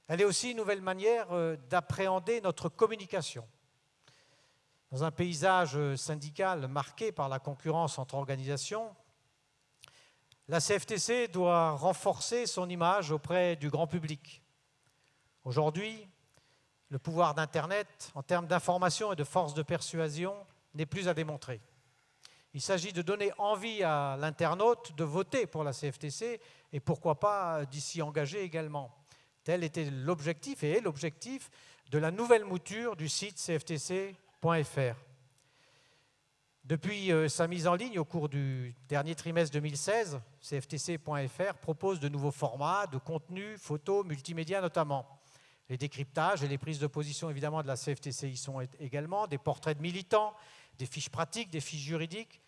elle est aussi une nouvelle manière d'appréhender notre communication. Dans un paysage syndical marqué par la concurrence entre organisations, la CFTC doit renforcer son image auprès du grand public. Aujourd'hui, le pouvoir d'Internet, en termes d'information et de force de persuasion, n'est plus à démontrer. Il s'agit de donner envie à l'internaute de voter pour la CFTC et pourquoi pas d'y s'y engager également. Tel était l'objectif et est l'objectif de la nouvelle mouture du site cftc.fr. Depuis sa mise en ligne au cours du dernier trimestre 2016, cftc.fr propose de nouveaux formats, de contenus, photos, multimédia notamment. Les décryptages et les prises de position évidemment de la CFTC y sont également, des portraits de militants, des fiches pratiques, des fiches juridiques,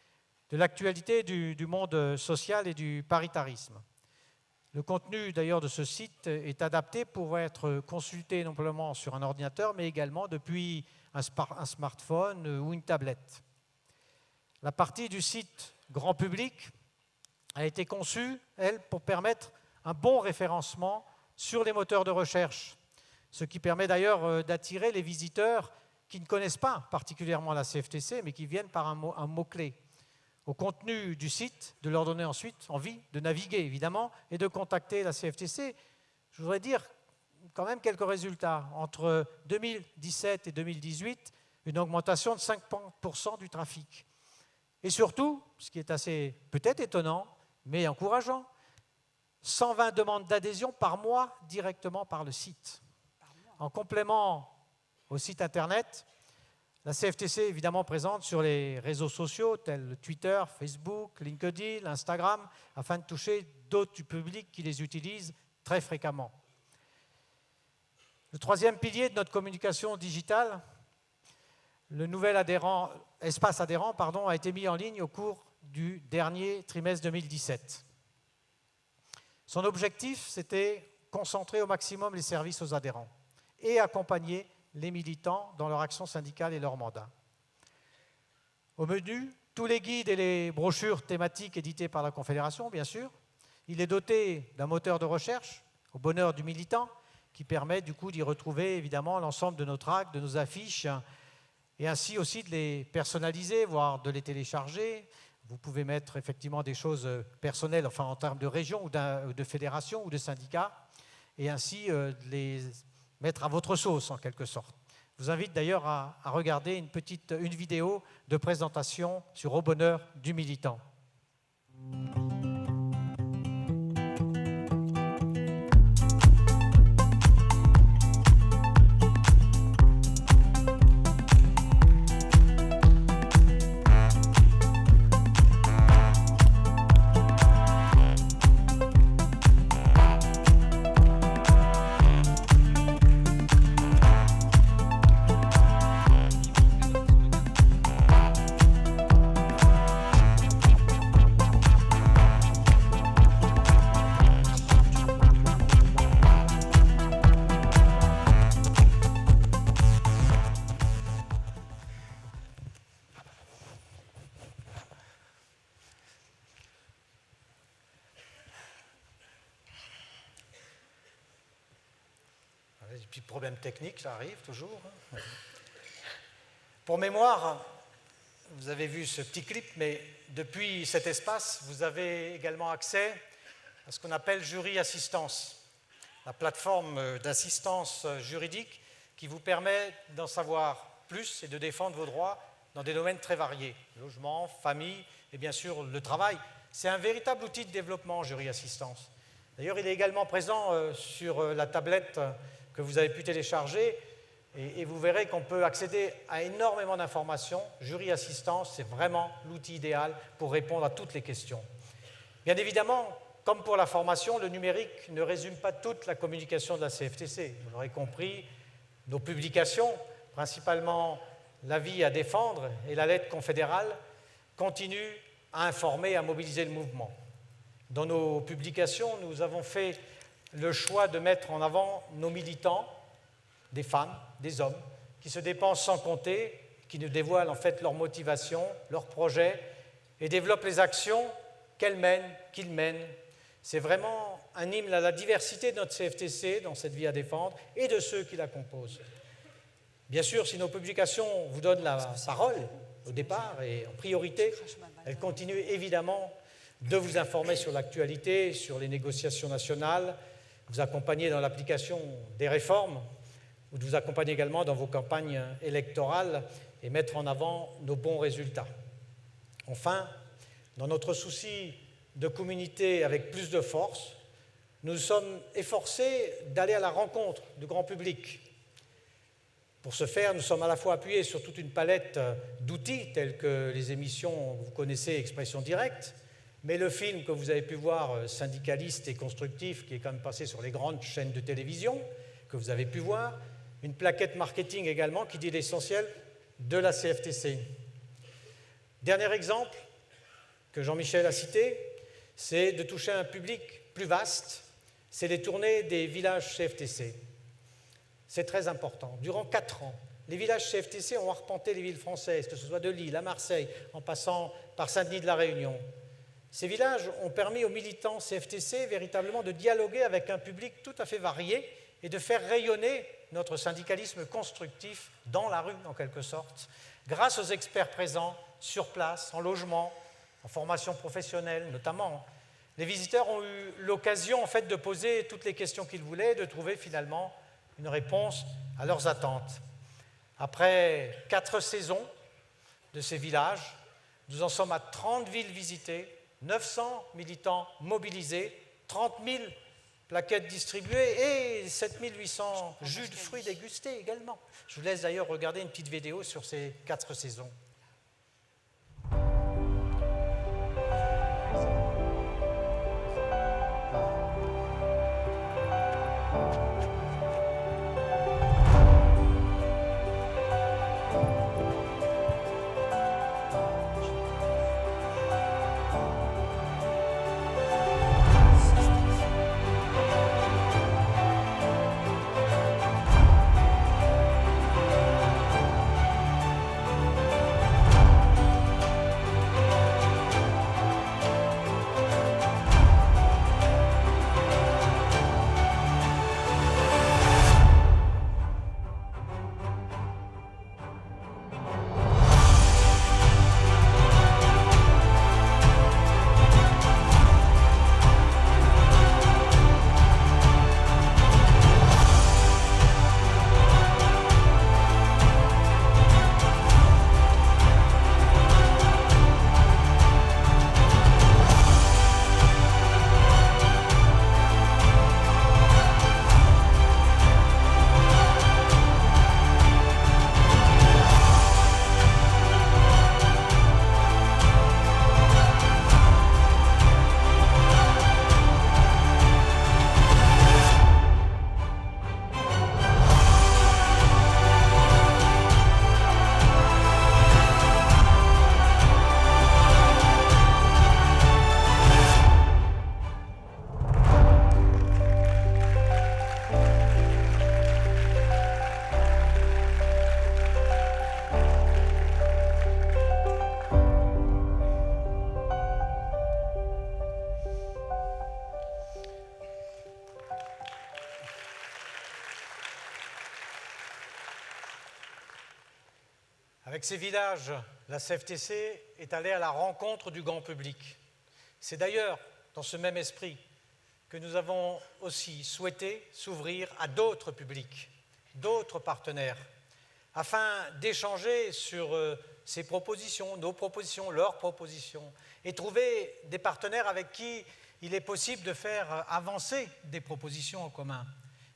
de l'actualité du monde social et du paritarisme. Le contenu d'ailleurs de ce site est adapté pour être consulté non seulement sur un ordinateur, mais également depuis un smartphone ou une tablette. La partie du site grand public a été conçue, elle, pour permettre un bon référencement sur les moteurs de recherche, ce qui permet d'ailleurs d'attirer les visiteurs qui ne connaissent pas particulièrement la CFTC, mais qui viennent par un mot-clé. Au contenu du site, de leur donner ensuite envie de naviguer, évidemment, et de contacter la CFTC. Je voudrais dire quand même quelques résultats. Entre 2017 et 2018, une augmentation de 5% du trafic. Et surtout, ce qui est assez peut-être étonnant, mais encourageant, 120 demandes d'adhésion par mois directement par le site. En complément au site Internet, la CFTC est évidemment présente sur les réseaux sociaux tels Twitter, Facebook, LinkedIn, Instagram, afin de toucher d'autres publics qui les utilisent très fréquemment. Le troisième pilier de notre communication digitale, le nouvel espace adhérent a été mis en ligne au cours du dernier trimestre 2017. Son objectif, c'était concentrer au maximum les services aux adhérents et accompagner les militants dans leur action syndicale et leur mandat. Au menu, tous les guides et les brochures thématiques édités par la Confédération, bien sûr. Il est doté d'un moteur de recherche, au bonheur du militant, qui permet du coup d'y retrouver évidemment l'ensemble de nos tracts, de nos affiches, et ainsi aussi de les personnaliser, voire de les télécharger. Vous pouvez mettre effectivement des choses personnelles, enfin en termes de région ou de fédération ou de syndicat, et ainsi de les mettre à votre sauce en quelque sorte. Je vous invite d'ailleurs à regarder une vidéo de présentation sur Au bonheur du militant. Des petits problèmes techniques, ça arrive toujours. Pour mémoire, vous avez vu ce petit clip, mais depuis cet espace, vous avez également accès à ce qu'on appelle Jury Assistance, la plateforme d'assistance juridique qui vous permet d'en savoir plus et de défendre vos droits dans des domaines très variés, logement, famille et bien sûr le travail. C'est un véritable outil de développement, Jury Assistance. D'ailleurs, il est également présent sur la tablette que vous avez pu télécharger. Et vous verrez qu'on peut accéder à énormément d'informations. Jury Assistance, c'est vraiment l'outil idéal pour répondre à toutes les questions. Bien évidemment, comme pour la formation, le numérique ne résume pas toute la communication de la CFTC. Vous l'aurez compris, nos publications, principalement l'avis à défendre et la lettre confédérale, continuent à informer, à mobiliser le mouvement. Dans nos publications, nous avons fait le choix de mettre en avant nos militants, des femmes, des hommes, qui se dépensent sans compter, qui nous dévoilent en fait leur motivation, leurs projets et développent les actions qu'elles mènent, qu'ils mènent. C'est vraiment un hymne à la diversité de notre CFTC dans cette vie à défendre et de ceux qui la composent. Bien sûr, si nos publications vous donnent la parole au départ et en priorité, elles continuent évidemment de vous informer sur l'actualité, sur les négociations nationales, vous accompagner dans l'application des réformes, ou de vous accompagner également dans vos campagnes électorales et mettre en avant nos bons résultats. Enfin, dans notre souci de communiquer avec plus de force, nous sommes efforcés d'aller à la rencontre du grand public. Pour ce faire, nous sommes à la fois appuyés sur toute une palette d'outils tels que les émissions, vous connaissez, Expression Directe, mais le film que vous avez pu voir, syndicaliste et constructif, qui est quand même passé sur les grandes chaînes de télévision, que vous avez pu voir, une plaquette marketing également qui dit l'essentiel de la CFTC. Dernier exemple que Jean-Michel a cité, c'est de toucher un public plus vaste, c'est les tournées des villages CFTC. C'est très important. Durant 4 ans, les villages CFTC ont arpenté les villes françaises, que ce soit de Lille à Marseille, en passant par Saint-Denis de la Réunion. Ces villages ont permis aux militants CFTC véritablement de dialoguer avec un public tout à fait varié et de faire rayonner notre syndicalisme constructif dans la rue, en quelque sorte, grâce aux experts présents sur place, en logement, en formation professionnelle notamment. Les visiteurs ont eu l'occasion en fait, de poser toutes les questions qu'ils voulaient et de trouver finalement une réponse à leurs attentes. Après 4 saisons de ces villages, nous en sommes à 30 villes visitées, 900 militants mobilisés, 30 000 plaquettes distribuées et 7 800 jus de fruits dégustés également. Je vous laisse d'ailleurs regarder une petite vidéo sur ces 4 saisons. Avec ces villages, la CFTC est allée à la rencontre du grand public. C'est d'ailleurs dans ce même esprit que nous avons aussi souhaité s'ouvrir à d'autres publics, d'autres partenaires, afin d'échanger sur ces propositions, nos propositions, leurs propositions, et trouver des partenaires avec qui il est possible de faire avancer des propositions en commun.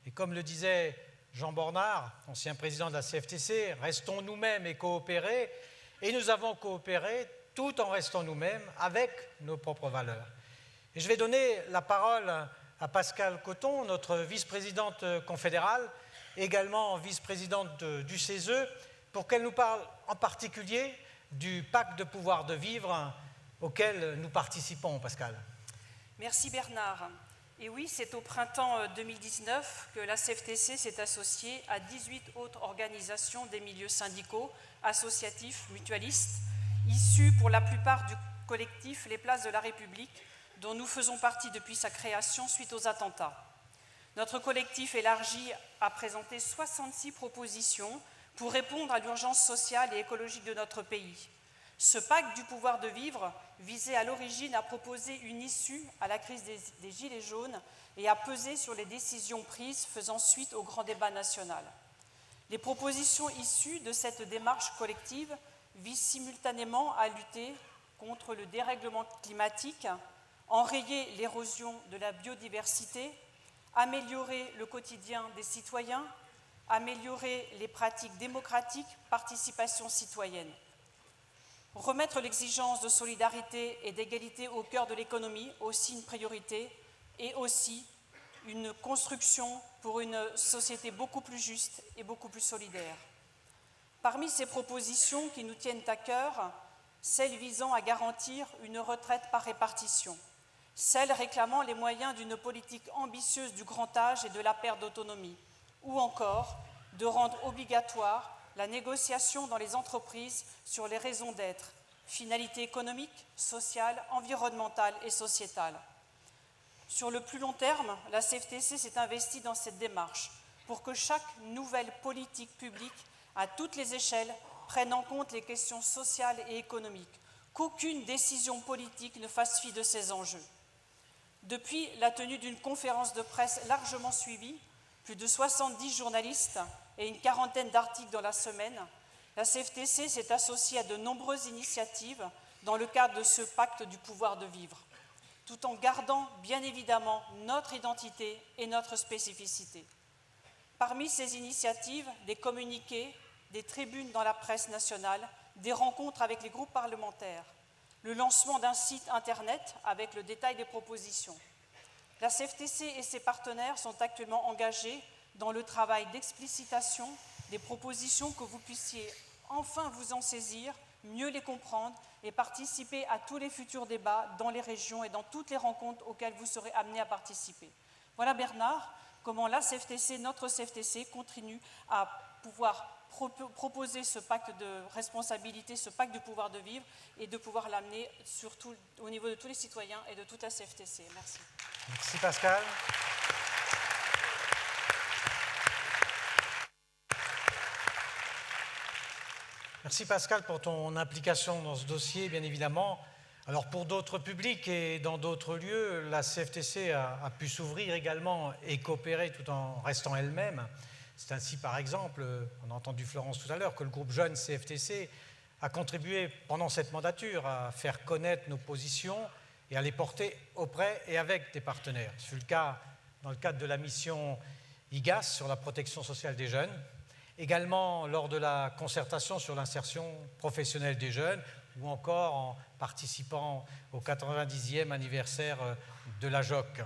Et comme le disait Jean Bornard, ancien président de la CFTC, restons nous-mêmes et coopérer. Et nous avons coopéré tout en restant nous-mêmes avec nos propres valeurs. Et je vais donner la parole à Pascale Coton, notre vice-présidente confédérale, également vice-présidente du CESE, pour qu'elle nous parle en particulier du pacte de pouvoir de vivre auquel nous participons, Pascale. Merci Bernard. Et oui, c'est au printemps 2019 que la CFTC s'est associée à 18 autres organisations des milieux syndicaux, associatifs, mutualistes, issus pour la plupart du collectif Les Places de la République, dont nous faisons partie depuis sa création suite aux attentats. Notre collectif élargi a présenté 66 propositions pour répondre à l'urgence sociale et écologique de notre pays. Ce pacte du pouvoir de vivre visait à l'origine à proposer une issue à la crise des Gilets jaunes et à peser sur les décisions prises faisant suite au grand débat national. Les propositions issues de cette démarche collective visent simultanément à lutter contre le dérèglement climatique, enrayer l'érosion de la biodiversité, améliorer le quotidien des citoyens, améliorer les pratiques démocratiques, participation citoyenne. Remettre l'exigence de solidarité et d'égalité au cœur de l'économie, aussi une priorité, et aussi une construction pour une société beaucoup plus juste et beaucoup plus solidaire. Parmi ces propositions qui nous tiennent à cœur, celles visant à garantir une retraite par répartition, celles réclamant les moyens d'une politique ambitieuse du grand âge et de la perte d'autonomie, ou encore de rendre obligatoire la négociation dans les entreprises sur les raisons d'être, finalités économiques, sociales, environnementales et sociétales. Sur le plus long terme, la CFTC s'est investie dans cette démarche pour que chaque nouvelle politique publique, à toutes les échelles, prenne en compte les questions sociales et économiques, qu'aucune décision politique ne fasse fi de ces enjeux. Depuis la tenue d'une conférence de presse largement suivie, plus de 70 journalistes et une quarantaine d'articles dans la semaine, la CFTC s'est associée à de nombreuses initiatives dans le cadre de ce pacte du pouvoir de vivre, tout en gardant bien évidemment notre identité et notre spécificité. Parmi ces initiatives, des communiqués, des tribunes dans la presse nationale, des rencontres avec les groupes parlementaires, le lancement d'un site internet avec le détail des propositions. La CFTC et ses partenaires sont actuellement engagés dans le travail d'explicitation des propositions que vous puissiez enfin vous en saisir, mieux les comprendre et participer à tous les futurs débats dans les régions et dans toutes les rencontres auxquelles vous serez amenés à participer. Voilà Bernard, comment la CFTC, notre CFTC, continue à pouvoir proposer ce pacte de responsabilité, ce pacte du pouvoir de vivre et de pouvoir l'amener surtout au niveau de tous les citoyens et de toute la CFTC. Merci. Merci Pascal. Merci Pascal pour ton implication dans ce dossier, bien évidemment. Alors pour d'autres publics et dans d'autres lieux, la CFTC a pu s'ouvrir également et coopérer tout en restant elle-même. C'est ainsi, par exemple, on a entendu Florence tout à l'heure, que le groupe Jeune CFTC a contribué pendant cette mandature à faire connaître nos positions et à les porter auprès et avec des partenaires. Ce fut le cas dans le cadre de la mission IGAS sur la protection sociale des jeunes, également lors de la concertation sur l'insertion professionnelle des jeunes, ou encore en participant au 90e anniversaire de la JOC.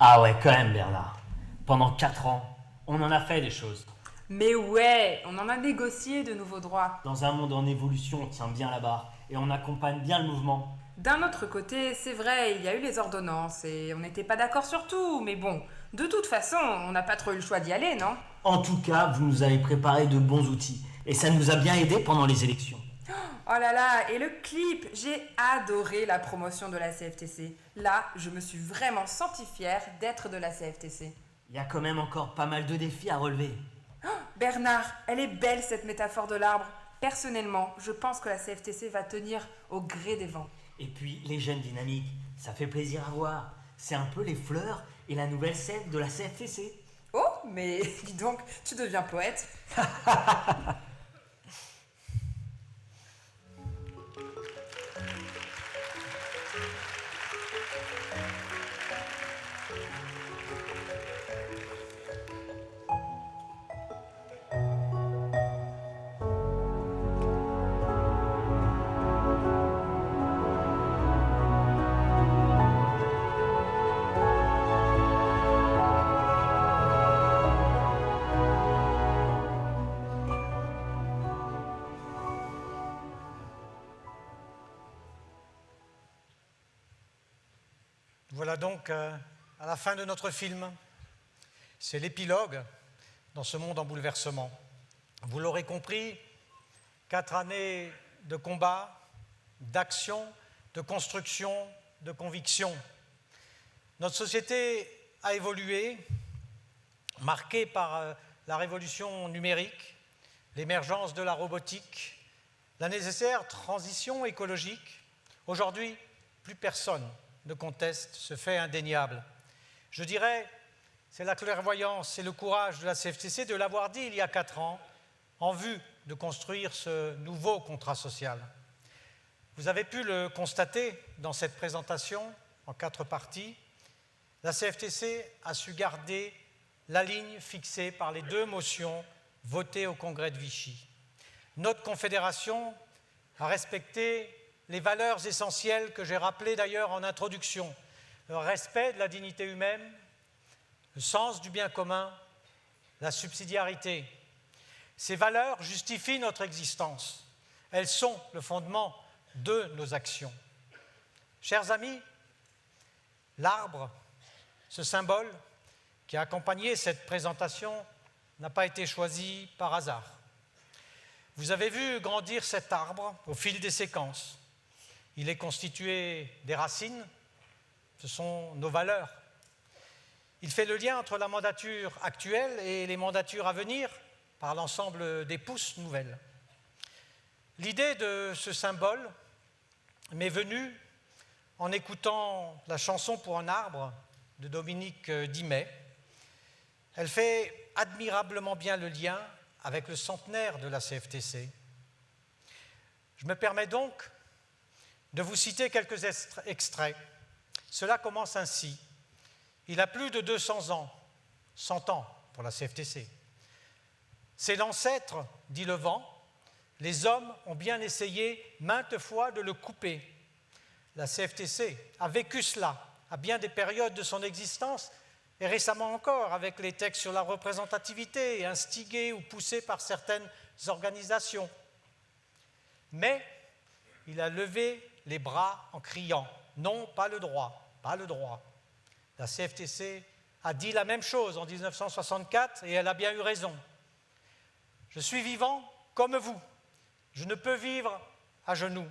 Ah ouais, quand même Bernard. Pendant 4 ans, on en a fait des choses. Mais ouais, on en a négocié de nouveaux droits. Dans un monde en évolution, on tient bien la barre et on accompagne bien le mouvement. D'un autre côté, c'est vrai, il y a eu les ordonnances et on n'était pas d'accord sur tout, mais bon, de toute façon, on n'a pas trop eu le choix d'y aller, non? En tout cas, vous nous avez préparé de bons outils et ça nous a bien aidés pendant les élections. Oh là là, et le clip, j'ai adoré la promotion de la CFTC. Là, je me suis vraiment sentie fière d'être de la CFTC. Il y a quand même encore pas mal de défis à relever. Oh, Bernard, elle est belle cette métaphore de l'arbre. Personnellement, je pense que la CFTC va tenir au gré des vents. Et puis, les jeunes dynamiques, ça fait plaisir à voir. C'est un peu les fleurs et la nouvelle sève de la CFTC. Oh, mais dis donc, tu deviens poète. Voilà donc à la fin de notre film. C'est l'épilogue dans ce monde en bouleversement. Vous l'aurez compris, 4 années de combat, d'action, de construction, de conviction. Notre société a évolué, marquée par la révolution numérique, l'émergence de la robotique, la nécessaire transition écologique. Aujourd'hui, plus personne ne conteste ce fait indéniable. Je dirais, c'est la clairvoyance et le courage de la CFTC de l'avoir dit il y a 4 ans, en vue de construire ce nouveau contrat social. Vous avez pu le constater dans cette présentation, en 4 parties. La CFTC a su garder la ligne fixée par les 2 motions votées au Congrès de Vichy. Notre confédération a respecté les valeurs essentielles que j'ai rappelées d'ailleurs en introduction, le respect de la dignité humaine, le sens du bien commun, la subsidiarité. Ces valeurs justifient notre existence. Elles sont le fondement de nos actions. Chers amis, l'arbre, ce symbole qui a accompagné cette présentation, n'a pas été choisi par hasard. Vous avez vu grandir cet arbre au fil des séquences. Il est constitué des racines, ce sont nos valeurs. Il fait le lien entre la mandature actuelle et les mandatures à venir par l'ensemble des pousses nouvelles. L'idée de ce symbole m'est venue en écoutant la chanson pour un arbre de Dominique Dimet. Elle fait admirablement bien le lien avec le centenaire de la CFTC. Je me permets donc de vous citer quelques extraits. Cela commence ainsi. Il a plus de 200 ans, 100 ans pour la CFTC. C'est l'ancêtre, dit le vent. Les hommes ont bien essayé maintes fois de le couper. La CFTC a vécu cela à bien des périodes de son existence et récemment encore avec les textes sur la représentativité instigés ou poussés par certaines organisations. Mais il a levé les bras en criant « Non, pas le droit, pas le droit ». La CFTC a dit la même chose en 1964 et elle a bien eu raison. Je suis vivant comme vous. Je ne peux vivre à genoux.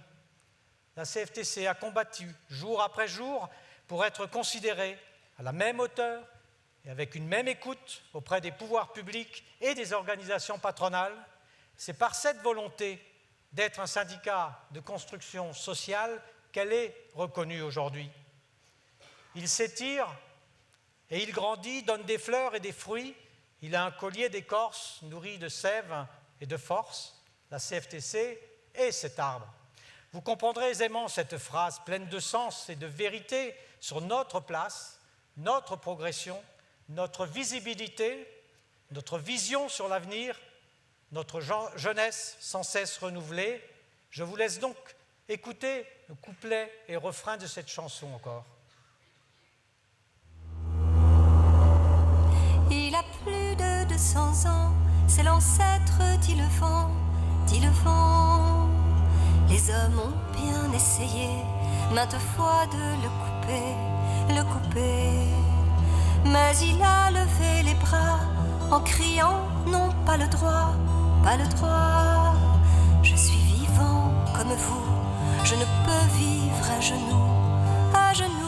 La CFTC a combattu jour après jour pour être considérée à la même hauteur et avec une même écoute auprès des pouvoirs publics et des organisations patronales. C'est par cette volonté d'être un syndicat de construction sociale qu'elle est reconnue aujourd'hui. Il s'étire et il grandit, donne des fleurs et des fruits. Il a un collier d'écorce nourri de sève et de force. La CFTC est cet arbre. Vous comprendrez aisément cette phrase pleine de sens et de vérité sur notre place, notre progression, notre visibilité, notre vision sur l'avenir, notre jeunesse sans cesse renouvelée. Je vous laisse donc écouter le couplet et refrain de cette chanson encore. Il a plus de 200 ans, c'est l'ancêtre, dit le vent, dit le vent. Les hommes ont bien essayé maintes fois de le couper. Mais il a levé les bras en criant non, pas le droit, pas le droit. Je suis vivant comme vous, je ne peux vivre à genoux, à genoux.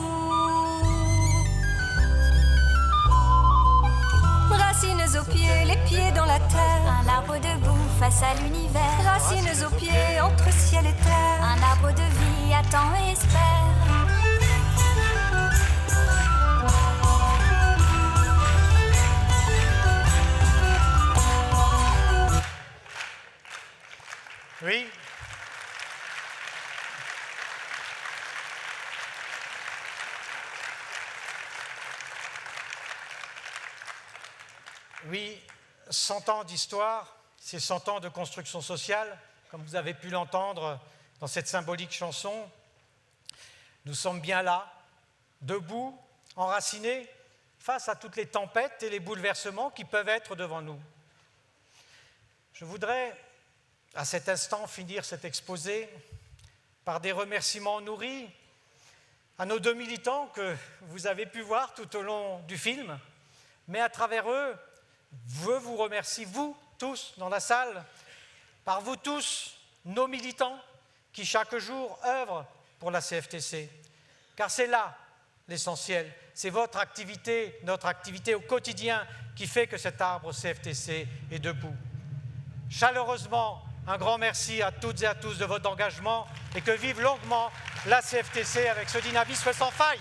Racines aux pieds, les pieds dans la terre. Un arbre debout face à l'univers. Racines aux pieds entre ciel et terre. Un arbre de vie attend et espère. Oui. Oui, 100 ans d'histoire, c'est 100 ans de construction sociale, comme vous avez pu l'entendre dans cette symbolique chanson. Nous sommes bien là, debout, enracinés, face à toutes les tempêtes et les bouleversements qui peuvent être devant nous. Je voudrais, à cet instant, finir cet exposé par des remerciements nourris à nos 2 militants que vous avez pu voir tout au long du film, mais à travers eux, je vous remercie, vous tous dans la salle, par vous tous, nos militants, qui chaque jour œuvrent pour la CFTC. Car c'est là l'essentiel, c'est votre activité, notre activité au quotidien qui fait que cet arbre CFTC est debout. Chaleureusement, un grand merci à toutes et à tous de votre engagement et que vive longuement la CFTC avec ce dynamisme sans faille.